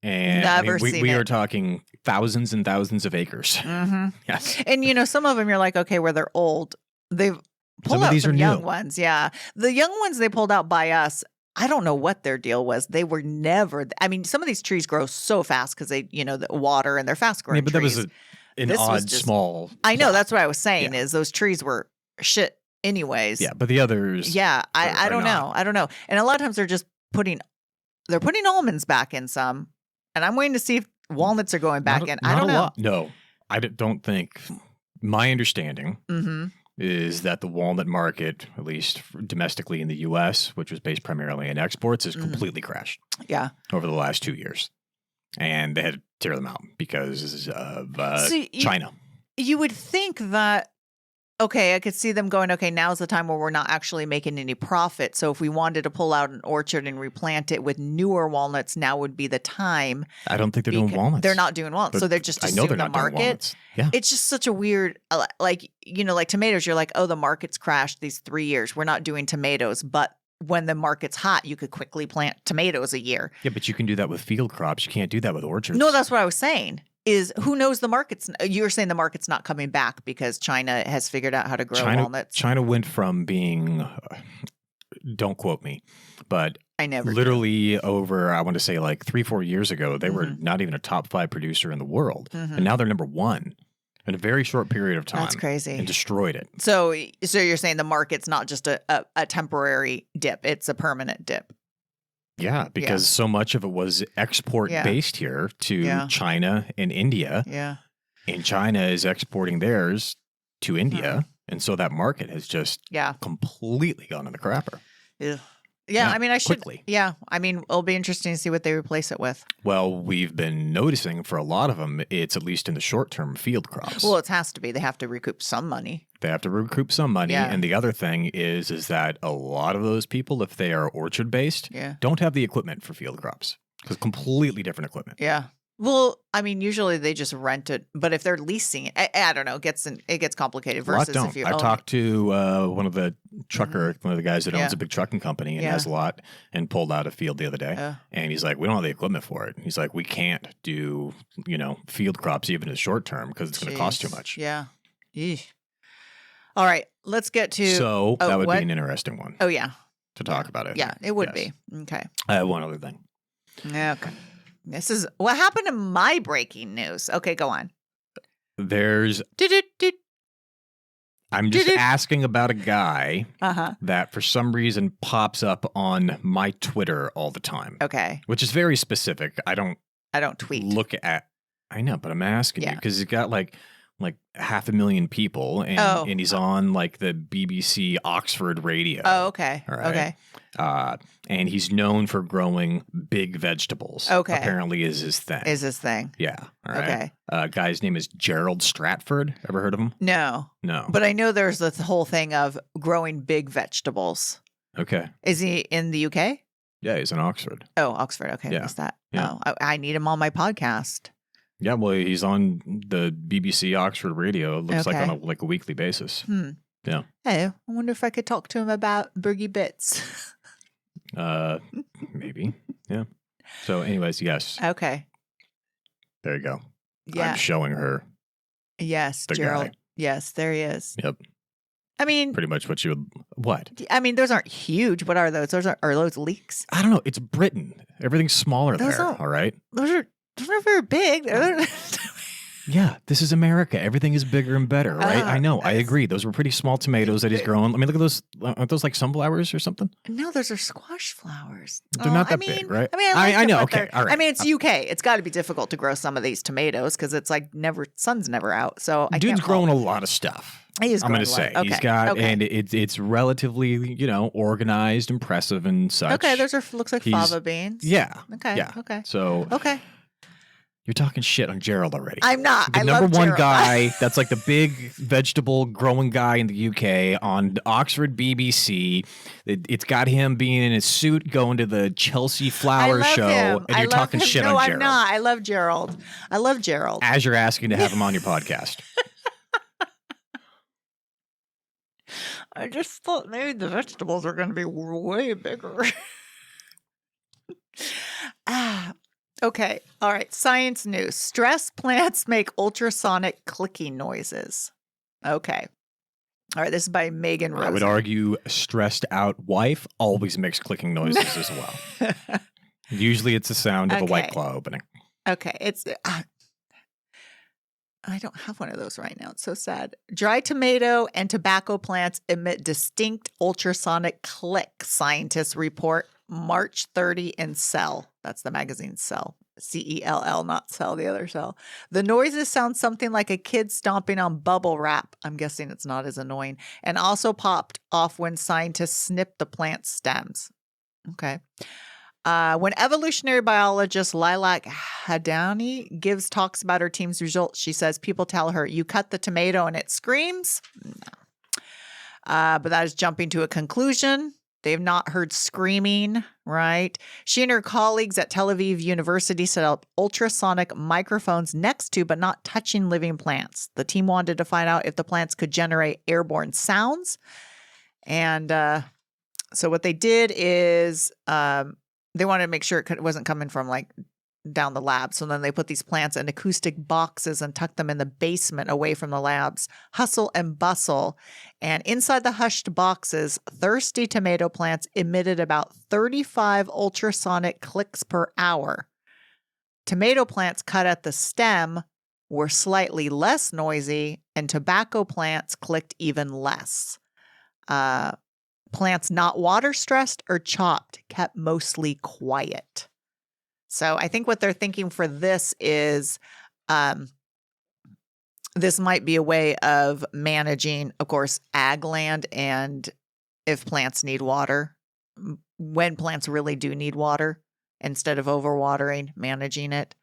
And Never seen we it. are talking thousands and thousands of acres. Mm-hmm. Yes. And, some of them you're like, okay, where they're old, they've pulled Some of out these some are young new. ones. Yeah. The young ones they pulled out by us, I don't know what their deal was. They were never, some of these trees grow so fast because they, the water and they're fast growing But that trees. was an This was odd, just- small. I know. plot. That's what I was saying Yeah. is those trees were shit anyways. Yeah, but the others. Yeah. I are don't know. not. I don't know. And a lot of times they're putting almonds back in some. And I'm waiting to see if walnuts are going back in. I don't know. No, I don't think. My understanding Mm-hmm. is that the walnut market, at least domestically in the U.S., which was based primarily in exports, has completely crashed Yeah. over the last 2 years. And they had to tear them out because of See, China. You would think that, okay, I could see them going, okay, now's the time where we're not actually making any profit. So if we wanted to pull out an orchard and replant it with newer walnuts, now would be the time. I don't think they're doing walnuts. They're not doing walnuts. So they're just I know assuming they're the not doing market. walnuts. Yeah. It's just such a weird, like tomatoes, you're like, oh, the market's crashed these 3 years. We're not doing tomatoes. But when the market's hot, you could quickly plant tomatoes a year. Yeah, but you can do that with field crops. You can't do that with orchards. No, that's what I was saying. Is who knows the market's? You're saying the market's not coming back because China has figured out how to grow walnuts. China went from being, don't quote me, but I never do. literally over, I want to say like 3-4 years ago, they were not even a top 5 producer in the world. And now they're number 1 in a very short period of time. That's crazy. And destroyed it. So you're saying the market's not just a temporary dip; it's a permanent dip. Yeah, because so much of it was export based here to China and India. Yeah. And China is exporting theirs to India. And so that market has just completely gone in the crapper. Yeah. I mean, I should. Quickly. Yeah. I mean, it'll be interesting to see what they replace it with. Well, we've been noticing for a lot of them, it's at least in the short term field crops. Well, it has to be. They have to recoup some money. They have to recoup some money. Yeah. And the other thing is that a lot of those people, if they are orchard based, Yeah. don't have the equipment for field crops because completely different equipment. Yeah. Well, I mean, usually they just rent it, but if they're leasing it, I don't know, it gets complicated. A lot Versus don't. if you I own talked to one of the one of the guys that owns Yeah. a big trucking company and Yeah. has a lot and pulled out a field the other day. Yeah. And he's like, we don't have the equipment for it. He's like, we can't do, field crops even in the short term because it's going to cost too Jeez. much. Yeah. Eesh. All right, let's get to. So that would what? be an interesting one Oh yeah, to talk about it. yeah, it would be. Okay. I have one other thing. Okay. This is what happened to my breaking news. Okay, go on. There's, Uh I'm just asking about a guy huh. that for some reason pops up on my Twitter all the time, Okay. which is very specific. I don't I don't tweet. look at, I know, but I'm asking you Yeah. because he's got like 500,000 people and, Oh. and he's on like the BBC Oxford radio. Oh, okay. All right. Okay. And he's known for growing big vegetables. Okay. Apparently is his thing. Is this thing? Yeah. All right. Okay. Guy's name is Gerald Stratford. Ever heard of him? No, No. but I know there's this whole thing of growing big vegetables. Okay. Is he in the UK? Yeah, he's in Oxford. Oh, Oxford. Okay, Yeah. missed that. Yeah. Oh, I need him on my podcast. Yeah, well, he's on the BBC Oxford radio. It looks like Okay. on a weekly basis. Yeah. Hey, I wonder if I could talk to him about Burgie Bits. Maybe. Yeah. So, anyways, yes. Okay. There you go. Yeah. I'm showing her. Yes, the Gerald. guy. Yes, there he is. Yep. I mean, Pretty much what you would. What? those aren't huge. What are those? Are those leeks? I don't know. It's Britain. Everything's smaller Those there. don't- All right. Those are very big. They're- Yeah, this is America. Everything is bigger and better, right? I know. I agree. Those were pretty small tomatoes that he's growing. I mean, look at those. Aren't those like sunflowers or something? No, those are squash flowers. They're not that big, right? I mean, I know. them, Okay, all right. I mean, it's UK. It's got to be difficult to grow some of these tomatoes because it's like sun's never out. So I Dude's can't growing a lot of stuff. He is. I'm going to say he's got, and it's relatively, organized, impressive, and such. Okay, those looks like fava beans. Yeah. Okay. Yeah. Okay. So. Okay. You're talking shit on Gerald already. I'm not. The number one guy that's like the big vegetable growing guy in the UK on Oxford BBC. It's got him being in his suit going to the Chelsea Flower Show. Him. And you're talking shit on Gerald. No, I'm not. I love Gerald. I love Gerald. As you're asking to have him on your podcast. I just thought maybe the vegetables are going to be way bigger. Okay. All right. Science news. Stress plants make ultrasonic clicking noises. Okay. All right. This is by Megan Rose. I would argue stressed out wife always makes clicking noises as well. Usually it's the sound of a White Claw opening. Okay. It's... I don't have one of those right now. It's so sad. Dry tomato and tobacco plants emit distinct ultrasonic click, scientists report March 30 in Cell. That's the magazine Cell. Cell, not Cell, the other Cell. The noises sound something like a kid stomping on bubble wrap. I'm guessing it's not as annoying. And also popped off when scientists snipped the plant stems. Okay. When evolutionary biologist Lilac Hadani gives talks about her team's results, she says people tell her, you cut the tomato and it screams? No. But that is jumping to a conclusion. They've not heard screaming, right? She and her colleagues at Tel Aviv University set up ultrasonic microphones next to, but not touching living plants. The team wanted to find out if the plants could generate airborne sounds. And so what they did is they wanted to make sure it wasn't coming from like down the lab. So then they put these plants in acoustic boxes and tucked them in the basement away from the labs. Hustle and bustle. And inside the hushed boxes, thirsty tomato plants emitted about 35 ultrasonic clicks per hour. Tomato plants cut at the stem were slightly less noisy, and tobacco plants clicked even less. Plants not water stressed or chopped kept mostly quiet. So I think what they're thinking for this is this might be a way of managing, of course, ag land and if plants need water, when plants really do need water, instead of overwatering, managing it.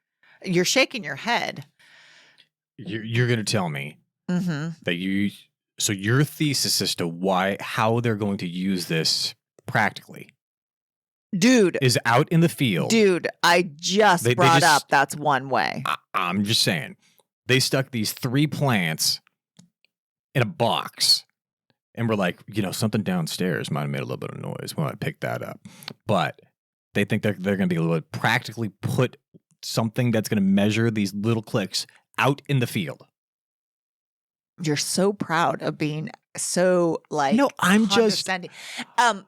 You're shaking your head. You're going to tell me that so your thesis as to how they're going to use this practically. Dude. Is out in the field. Dude, I just brought up that's one way. I'm just saying. They stuck these 3 plants in a box and were like, something downstairs might have made a little bit of noise when I picked that up. But they think they're going to be able to practically put something that's going to measure these little clicks out in the field. You're so proud of being so no, I'm just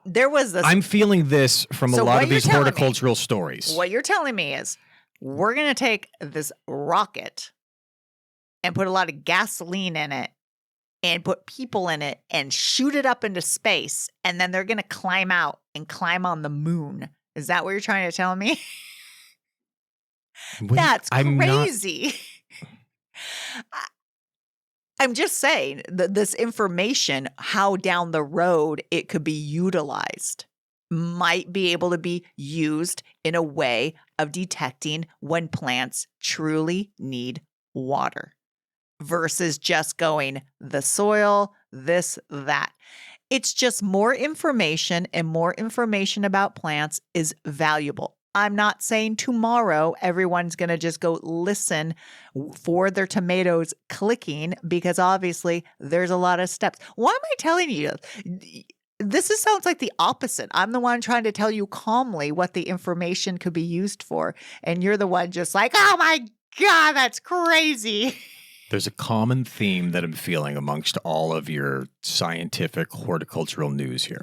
there was this. I'm feeling this from a lot of these horticultural stories. What you're telling me is we're going to take this rocket and put a lot of gasoline in it and put people in it and shoot it up into space. And then they're going to climb out and climb on the moon. Is that what you're trying to tell me? That's crazy. I'm just saying that this information, how down the road it could be utilized, might be able to be used in a way of detecting when plants truly need water versus just going the soil, this, that. It's just more information, and more information about plants is valuable. I'm not saying tomorrow everyone's going to just go listen for their tomatoes clicking, because obviously there's a lot of steps. Why am I telling you? This sounds like the opposite. I'm the one trying to tell you calmly what the information could be used for. And you're the one just like, oh my God, that's crazy. There's a common theme that I'm feeling amongst all of your scientific horticultural news here.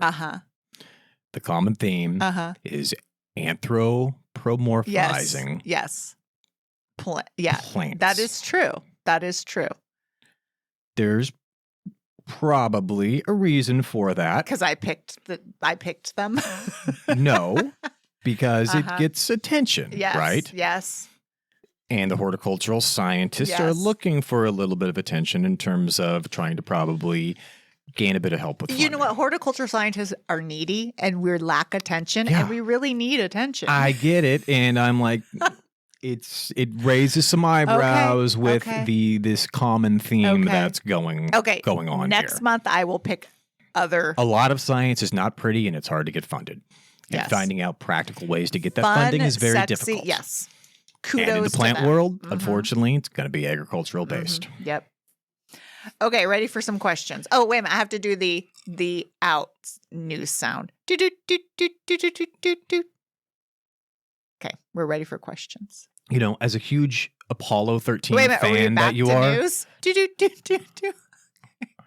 The common theme is anthropomorphizing. Yes. Plants. That is true. That is true. There's probably a reason for that. Because I picked them. No, because it Uh-huh. gets attention, Yes. right? Yes. And the horticultural scientists are Yes. looking for a little bit of attention in terms of trying to probably gain a bit of help with You know funding. what? Horticulture scientists are needy and we lack attention Yeah. and we really need attention. I get it, and I'm like, it raises some eyebrows with okay. this common theme Okay. that's going on Next here. month, I will pick other A lot of science is not pretty, and it's hard to get funded. And Yes. finding out practical ways to get that fun, funding is very sexy. difficult. Yes. And in Kudos the plant to them. world, Mhm. unfortunately, it's going to be agricultural based. Mhm. Yep. Okay, ready for some questions. Oh, wait a minute. I have to do the out news sound. Do, do, do, do, do, do, do, do, do. Okay, we're ready for questions. You know, as a huge Apollo 13 Wait a minute, are we fan back that you to are. news? Do, do, do, do, do.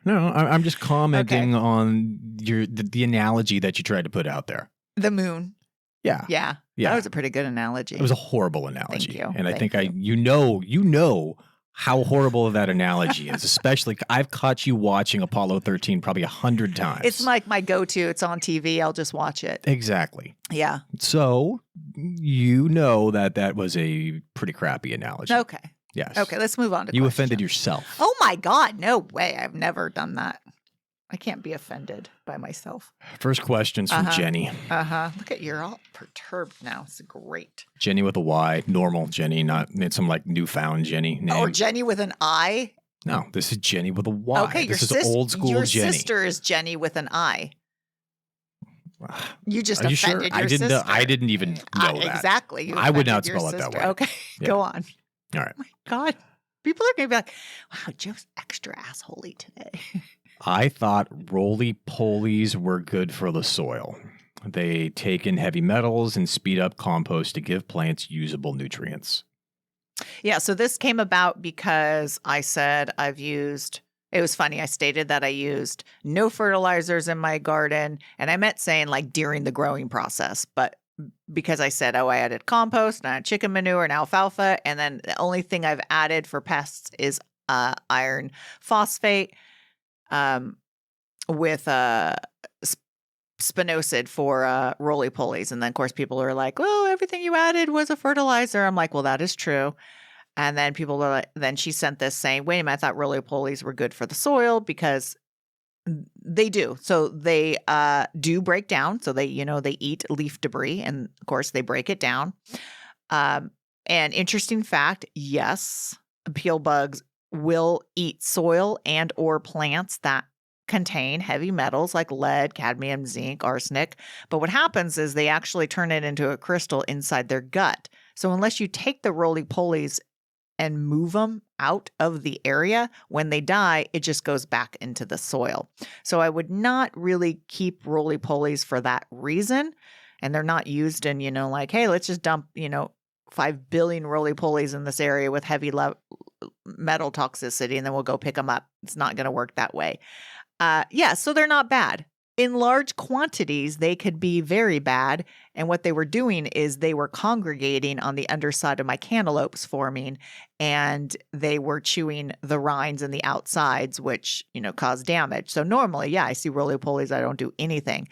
No, I'm just commenting on the analogy that you tried to put out there. The moon. Yeah. Yeah. Yeah. That was a pretty good analogy. It was a horrible analogy. you. And I Thank think you. you know how horrible that analogy is, especially I've caught you watching Apollo 13 probably 100 times. It's like my go-to. It's on TV. I'll just watch it. Exactly. Yeah. So you know that was a pretty crappy analogy. Okay. Yes. Okay. Let's move on to You questions. offended yourself. Oh my God. No way. I've never done that. I can't be offended by myself. First question's from Uh-huh. Jenny. Look at you're all perturbed now. It's great. Jenny with a Y. Normal Jenny, not some like newfound Jenny name. Or Jenny with an I. No, this is Jenny with a Y. Okay, This is old school your Jenny. sister is Jenny with an I. You just Are you offended sure? your sister. I didn't even know that. Exactly. You I would offended not your spell it that sister. way. Okay, Yeah. go on. All right. My God, people are going to be like, "Wow, Joe's extra assholey today." I thought roly-polies were good for the soil. They take in heavy metals and speed up compost to give plants usable nutrients. Yeah, so this came about because I said it was funny. I stated that I used no fertilizers in my garden, and I meant saying like during the growing process, but because I said, I added compost and I had chicken manure and alfalfa, and then the only thing I've added for pests is iron phosphate with spinosad for roly-polies. And then, of course, people are like, well, everything you added was a fertilizer. I'm like, well, that is true. And then people are like, then she sent this saying, wait a minute, I thought roly-polies were good for the soil because they do. So they do break down. So they eat leaf debris. And of course, they break it down. And interesting fact, yes, peel bugs will eat soil and or plants that contain heavy metals like lead, cadmium, zinc, arsenic. But what happens is they actually turn it into a crystal inside their gut. So unless you take the roly-polies and move them out of the area, when they die, it just goes back into the soil. So I would not really keep roly-polies for that reason. And they're not used in, like, hey, let's just dump, 5 billion roly-polies in this area with heavy metal toxicity, and then we'll go pick them up. It's not going to work that way. So they're not bad. In large quantities, they could be very bad. And what they were doing is they were congregating on the underside of my cantaloupes forming, and they were chewing the rinds and the outsides, which, cause damage. So normally, I see roly-polies. I don't do anything.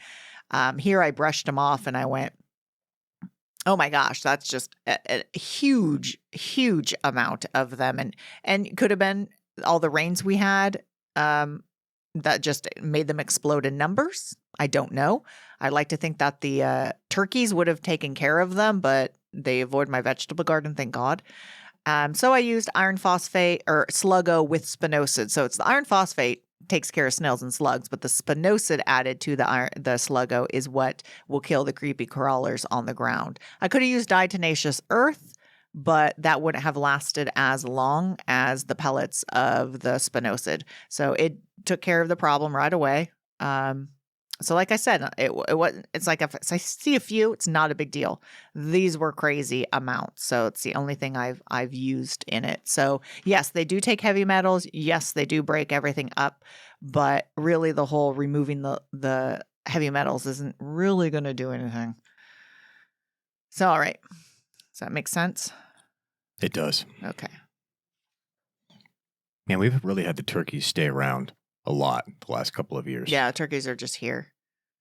Here I brushed them off and I went, oh my gosh, that's just a huge, huge amount of them. And it could have been all the rains we had that just made them explode in numbers. I don't know. I like to think that the turkeys would have taken care of them, but they avoid my vegetable garden, thank God. So I used iron phosphate or Sluggo with spinosad. So it's the iron phosphate takes care of snails and slugs, but the spinosad added to the Sluggo is what will kill the creepy crawlers on the ground. I could have used diatomaceous earth, but that wouldn't have lasted as long as the pellets of the spinosad. So it took care of the problem right away. So like I said, it's like if I see a few, it's not a big deal. These were crazy amounts. So it's the only thing I've used in it. So yes, they do take heavy metals. Yes, they do break everything up, but really the whole removing the heavy metals isn't really going to do anything. So, all right. Does that make sense? It does. Okay. Man, we've really had the turkeys stay around a lot the last couple of years. Yeah, turkeys are just here.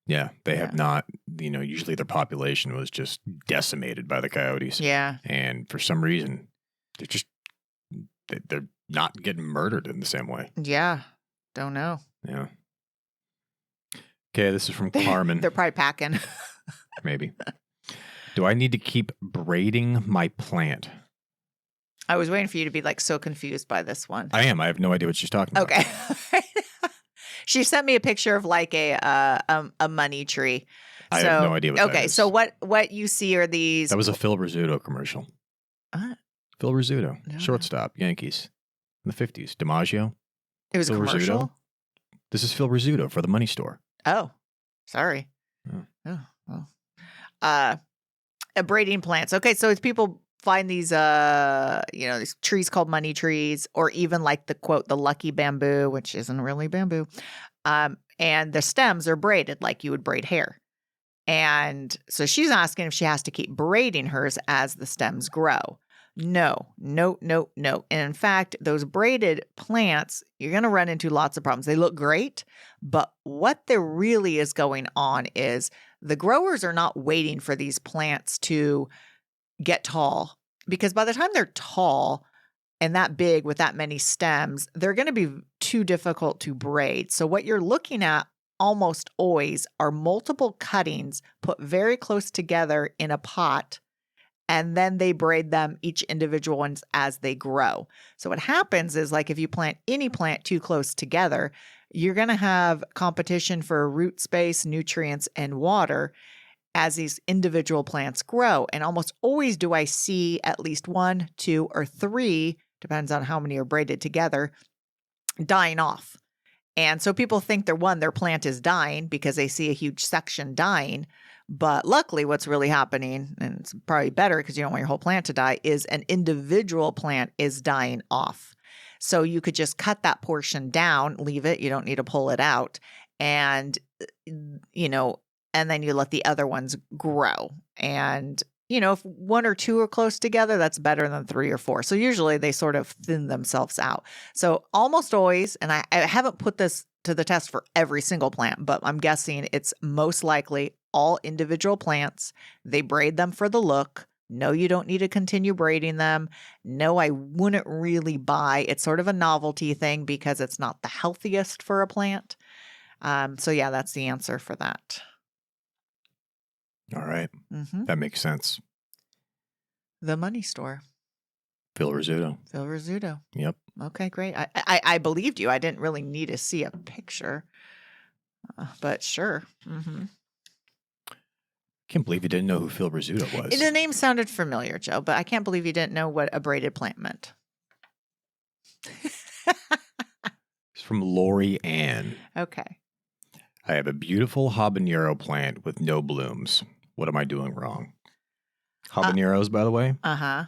Yeah, they Yeah. have not, usually their population was just decimated by the coyotes. Yeah. And for some reason, they're not getting murdered in the same way. Yeah. Don't know. Yeah. Okay, this is from Carmen. They're probably packing. Maybe. Do I need to keep braiding my plant? I was waiting for you to be like so confused by this one. I am. I have no idea what she's talking about. Okay. She sent me a picture of like a money tree. I have no idea what that Okay, is. so what you see are these. That was a Phil Rizzuto commercial. Phil Rizzuto, No. shortstop, Yankees, in the 50s. DiMaggio. It was a Phil commercial. Rizzuto. This is Phil Rizzuto for the money store. Oh, sorry. Oh. Well. Braiding plants. Okay, so it's people find these these trees called money trees, or even like the quote, the lucky bamboo, which isn't really bamboo. And the stems are braided like you would braid hair. And so she's asking if she has to keep braiding hers as the stems grow. No. And in fact, those braided plants, you're going to run into lots of problems. They look great, but what there really is going on is the growers are not waiting for these plants to get tall, because by the time they're tall and that big with that many stems, they're going to be too difficult to braid. So what you're looking at almost always are multiple cuttings put very close together in a pot, and then they braid them, each individual ones, as they grow. So what happens is, like, if you plant any plant too close together, you're going to have competition for root space, nutrients, and water as these individual plants grow. And almost always do I see at least 1, 2, or 3, depends on how many are braided together, dying off. And so people think their plant is dying because they see a huge section dying. But luckily, what's really happening, and it's probably better because you don't want your whole plant to die, is an individual plant is dying off. So you could just cut that portion down, leave it. You don't need to pull it out. And, and then you let the other ones grow. And, if 1 or 2 are close together, that's better than 3 or 4. So usually they sort of thin themselves out. So almost always, and I haven't put this to the test for every single plant, but I'm guessing it's most likely all individual plants. They braid them for the look. No, you don't need to continue braiding them. No, I wouldn't really buy. It's sort of a novelty thing because it's not the healthiest for a plant. So yeah, that's the answer for that. All right. Mm-hmm. That makes sense. The money store. Phil Rizzuto. Phil Rizzuto. Yep. Okay, great. I believed you. I didn't really need to see a picture, but sure. Mm-hmm. Can't believe you didn't know who Phil Rizzuto was. The name sounded familiar, Joe, but I can't believe you didn't know what a braided plant meant. It's from Lori Ann. Okay. I have a beautiful habanero plant with no blooms. What am I doing wrong? Habaneros, by the way, Uh-huh.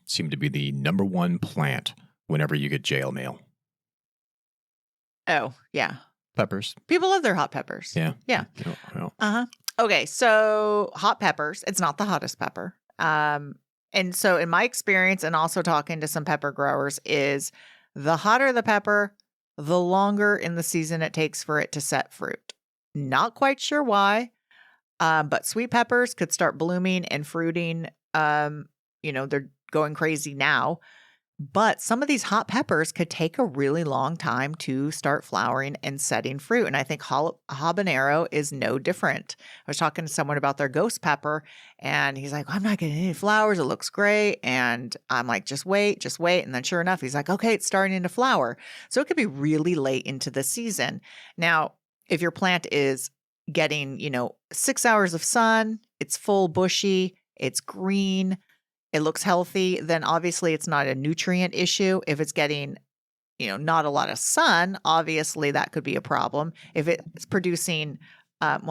seem to be the number 1 plant whenever you get jail mail. Oh, yeah. Peppers. People love their hot peppers. Yeah. Yeah. Yeah. Uh-huh. Okay, so hot peppers, it's not the hottest pepper. And so in my experience, and also talking to some pepper growers, is the hotter the pepper, the longer in the season it takes for it to set fruit. Not quite sure why, but sweet peppers could start blooming and fruiting. They're going crazy now. But some of these hot peppers could take a really long time to start flowering and setting fruit. And I think habanero is no different. I was talking to someone about their ghost pepper, and he's like, I'm not getting any flowers. It looks great. And I'm like, just wait. And then sure enough, he's like, okay, it's starting to flower. So it could be really late into the season. Now, if your plant is getting, 6 hours of sun, it's full bushy, it's green, it looks healthy, then obviously it's not a nutrient issue. If it's getting, not a lot of sun, obviously that could be a problem. If it's producing,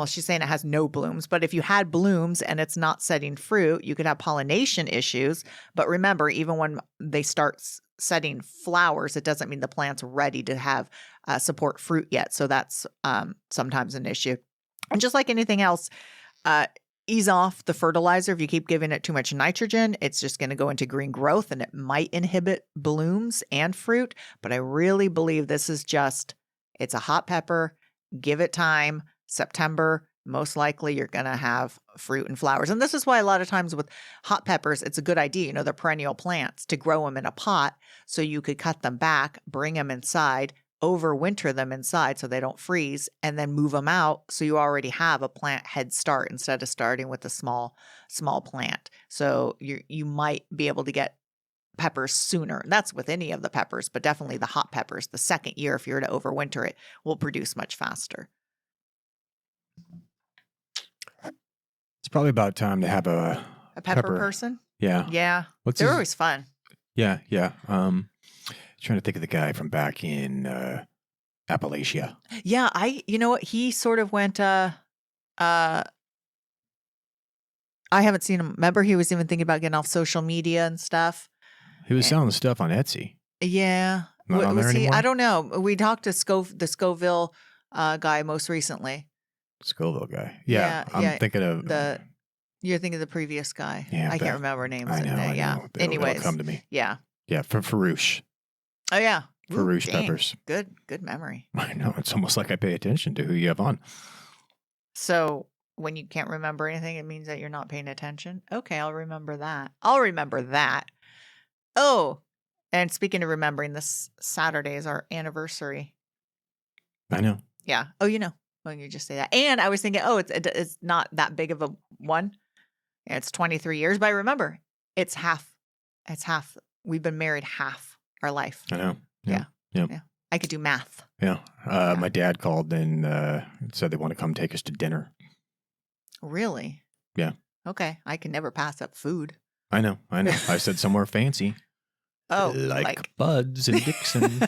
she's saying it has no blooms, but if you had blooms and it's not setting fruit, you could have pollination issues. But remember, even when they start setting flowers, it doesn't mean the plant's ready to have support fruit yet. So that's sometimes an issue. And just like anything else, ease off the fertilizer. If you keep giving it too much nitrogen, it's just going to go into green growth and it might inhibit blooms and fruit. But I really believe this is it's a hot pepper. Give it time. September, most likely you're going to have fruit and flowers. And this is why a lot of times with hot peppers, it's a good idea, they're perennial plants, to grow them in a pot so you could cut them back, bring them inside, overwinter them inside so they don't freeze, and then move them out so you already have a plant head start instead of starting with a small plant. So you might be able to get peppers sooner. That's with any of the peppers, but definitely the hot peppers. The second year, if you were to overwinter it, will produce much faster. It's probably about time to have a pepper person. Yeah. Yeah. They're always fun. Yeah. Yeah. Trying to think of the guy from back in Appalachia. Yeah, you know what? He sort of went I haven't seen him. Remember, he was even thinking about getting off social media and stuff. He was selling stuff on Etsy. Yeah. Not on there anymore? I don't know. We talked to the Scoville guy most recently. Scoville guy. Yeah. I'm thinking of you're thinking of the previous guy. Yeah, I can't remember names. I know. Yeah. Anyways, it'll come to me. Yeah. Yeah, for Farouche. Oh yeah. Farouche peppers. Good memory. I know. It's almost like I pay attention to who you have on. So when you can't remember anything, it means that you're not paying attention. Okay, I'll remember that. Oh, and speaking of remembering, this Saturday is our anniversary. I know. Yeah. Oh, when you just say that. And I was thinking, it's not that big of a one. Yeah, it's 23 years, but I remember it's half. We've been married half our life. I know. Yeah. Yeah. I could do math. Yeah. My dad called and said they want to come take us to dinner. Really? Yeah. Okay. I can never pass up food. I know. I said somewhere fancy. Oh, like Bud's and Dixon.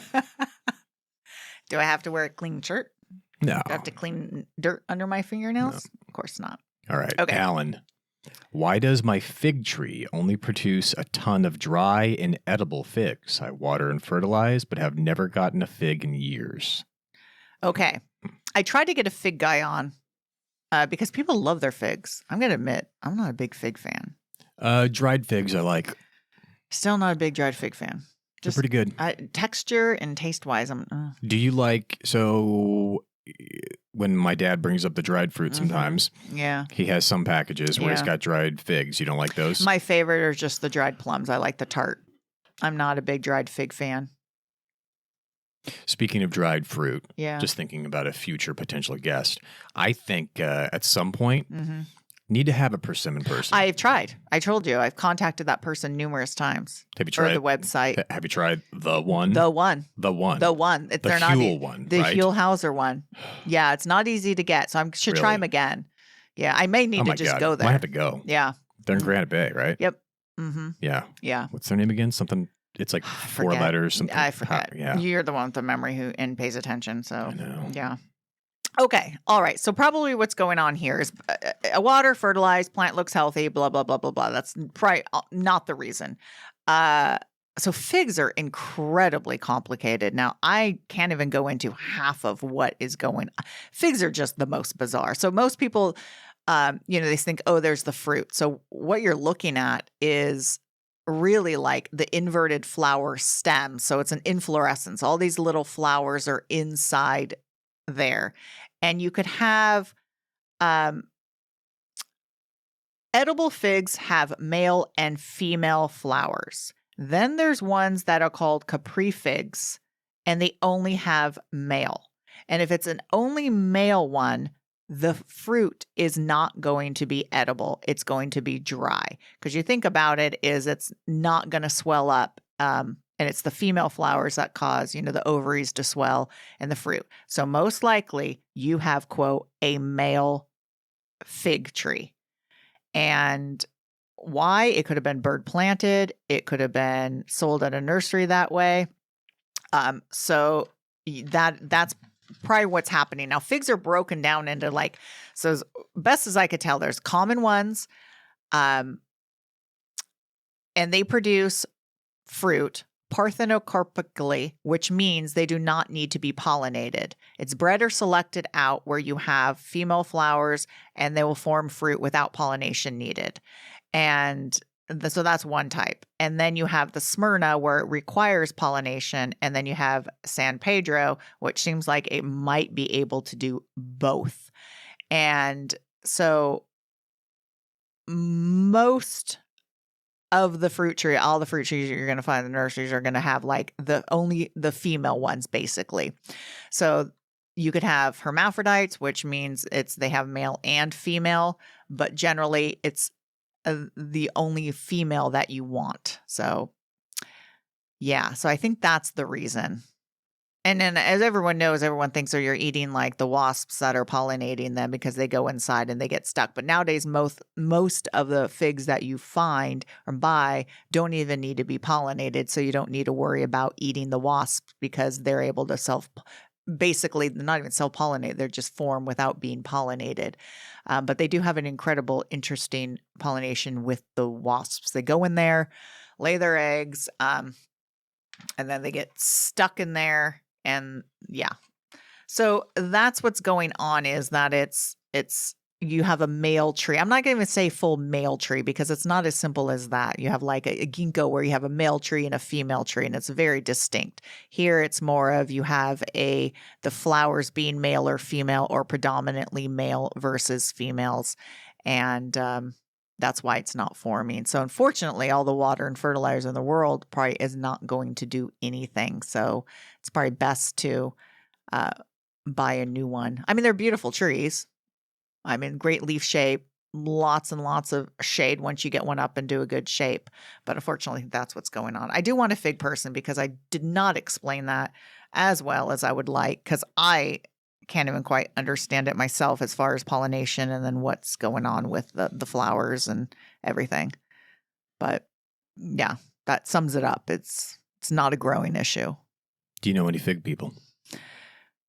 Do I have to wear a clean shirt? No. Do I have to clean dirt under my fingernails? No. Of course not. All right. Okay. Alan, why does my fig tree only produce a ton of dry, inedible figs? I water and fertilize, but have never gotten a fig in years. Okay. I tried to get a fig guy on because people love their figs. I'm going to admit, I'm not a big fig fan. Dried figs I like. Still not a big dried fig fan. They're pretty good. Texture and taste-wise, Do you like, when my dad brings up the dried fruit sometimes, he has some packages where he's got dried figs. You don't like those? My favorite are just the dried plums. I like the tart. I'm not a big dried fig fan. Speaking of dried fruit, yeah. Just thinking about a future potential guest, I think at some point, need to have a persimmon person. I've tried. I told you. I've contacted that person numerous times. Have you tried the website? Have you tried the one? The one. The one. The one. The Huel one, The right? Huel-Hauser one. Yeah, it's not easy to get, so I should try them again. Yeah, I may need to just go there. Might have to go. Yeah. They're in Granite Bay, right? Yep. Mm-hmm. Yeah. Yeah. What's their name again? Something. It's like 4 letters. Something. I forget. Yeah. You're the one with the memory and pays attention. So I know. Yeah. Okay. All right. So probably what's going on here is a water, fertilized, plant looks healthy, blah, blah, blah, blah, blah. That's probably not the reason. So figs are incredibly complicated. Now, I can't even go into half of what is going on. Figs are just the most bizarre. So most people, they think, there's the fruit. So what you're looking at is really like the inverted flower stem. So it's an inflorescence. All these little flowers are inside there. And you could have edible figs have male and female flowers. Then there's ones that are called Capri figs, and they only have male. And if it's an only male one, the fruit is not going to be edible. It's going to be dry. Because you think about it, it's not going to swell up. And it's the female flowers that cause, the ovaries to swell and the fruit. So most likely you have, quote, a male fig tree. And why? It could have been bird planted. It could have been sold at a nursery that way. So that's probably what's happening. Now, figs are broken down into so as best as I could tell, there's common ones, and they produce fruit. parthenocarpically, which means they do not need to be pollinated. It's bred or selected out where you have female flowers and they will form fruit without pollination needed. And so that's one type. And then you have the Smyrna where it requires pollination. And then you have San Pedro, which seems like it might be able to do both. And so most of the fruit tree, all the fruit trees you're going to find in the nurseries are going to have like only the female ones, basically. So you could have hermaphrodites, which means they have male and female, but generally it's the only female that you want. So yeah, so I think that's the reason. And then as everyone knows, everyone thinks you're eating like the wasps that are pollinating them because they go inside and they get stuck. But nowadays, most of the figs that you find or buy don't even need to be pollinated. So you don't need to worry about eating the wasps because they're able to basically, they're not even self-pollinate. They're just form without being pollinated. But they do have an incredible, interesting pollination with the wasps. They go in there, lay their eggs, and then they get stuck in there. And yeah, so that's what's going on is that you have a male tree. I'm not going to even say full male tree because it's not as simple as that. You have like a ginkgo where you have a male tree and a female tree, and it's very distinct. Here, it's more of you have the flowers being male or female or predominantly male versus females, and that's why it's not forming. So unfortunately, all the water and fertilizer in the world probably is not going to do anything. So it's probably best to buy a new one. I mean, they're beautiful trees. I mean, great leaf shape, lots and lots of shade once you get one up into a good shape. But unfortunately, that's what's going on. I do want a fig person because I did not explain that as well as I would like because I can't even quite understand it myself as far as pollination and then what's going on with the flowers and everything. But yeah, that sums it up. It's not a growing issue. Do you know any fig people?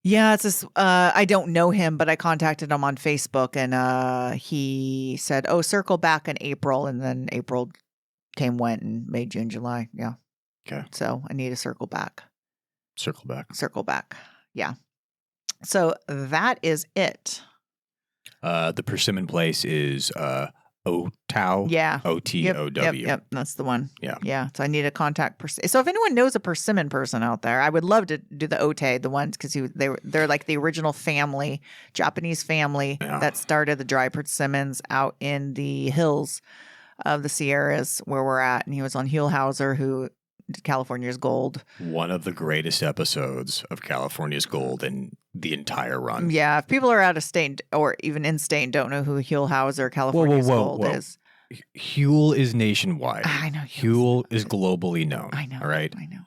Yeah, it's this. I don't know him, but I contacted him on Facebook, and he said, "Oh, circle back in April," and then April went, and May, June, July. Yeah. Okay. So I need to circle back. Circle back. Yeah. So that is it. The persimmon place is Otow. Yeah. O-T-O-W. Yep. That's the one. Yeah. Yeah. So I need to contact So if anyone knows a persimmon person out there, I would love to do the Ote, the ones because they're like the original family, Japanese family that started the dry persimmons out in the hills of the Sierras where we're at. And he was on Huelhauser, who did California's Gold. One of the greatest episodes of California's Gold in the entire run. Yeah. If people are out of state or even in state and don't know who Huelhauser, California's Gold is. Huel is nationwide. I know. Huel is globally known. I know. All right. I know.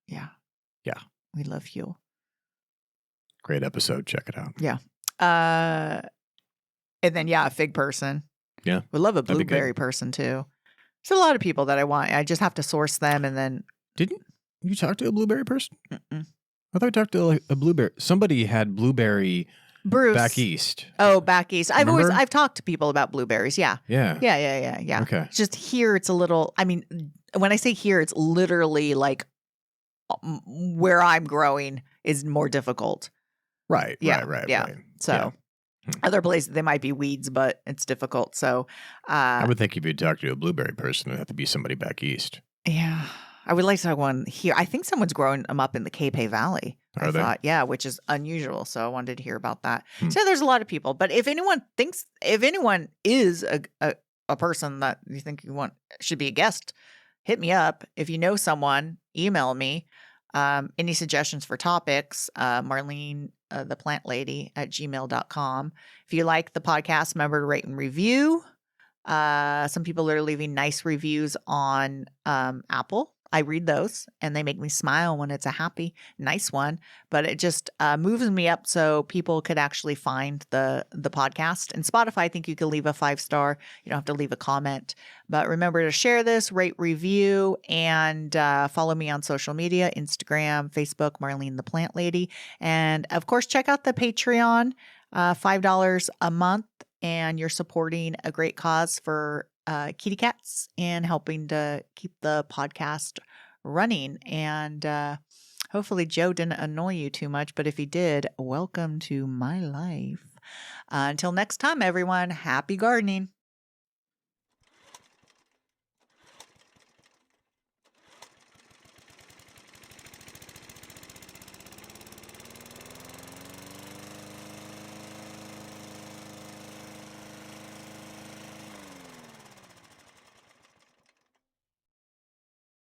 Yeah. Yeah. We love Huel. Great episode. Check it out. Yeah. And then, a fig person. Yeah. We love a blueberry person too. There's a lot of people that I want. I just have to source them and then. Didn't you talk to a blueberry person? Mm-mm. I thought I talked to a blueberry. Somebody had blueberry Bruce. back east. Oh, back east. Remember? I've talked to people about blueberries. Yeah. Yeah. Yeah. Okay. It's just here, it's a little. I mean, when I say here, it's literally like where I'm growing is more difficult. Right. Yeah. Right. So. Other places, they might be weeds, but it's difficult. So I would think if you talk to a blueberry person, it would have to be somebody back east. Yeah. I would like to talk one here. I think someone's growing them up in the Cape Valley. Are they? Yeah, which is unusual. So I wanted to hear about that. So there's a lot of people. But if anyone is a person that you think should be a guest, hit me up. If you know someone, email me. Any suggestions for topics, Marlene, the plant lady at gmail.com. If you like the podcast, remember to rate and review. Some people are leaving nice reviews on Apple. I read those and they make me smile when it's a happy, nice one. But it just moves me up so people could actually find the podcast. And Spotify, I think you can leave a 5-star. You don't have to leave a comment. But remember to share this, rate, review, and follow me on social media, Instagram, Facebook, Marlene the Plant Lady. And of course, check out the Patreon, $5 a month. And you're supporting a great cause for kitty cats and helping to keep the podcast running. And hopefully Joe didn't annoy you too much, but if he did, welcome to my life. Until next time, everyone, happy gardening.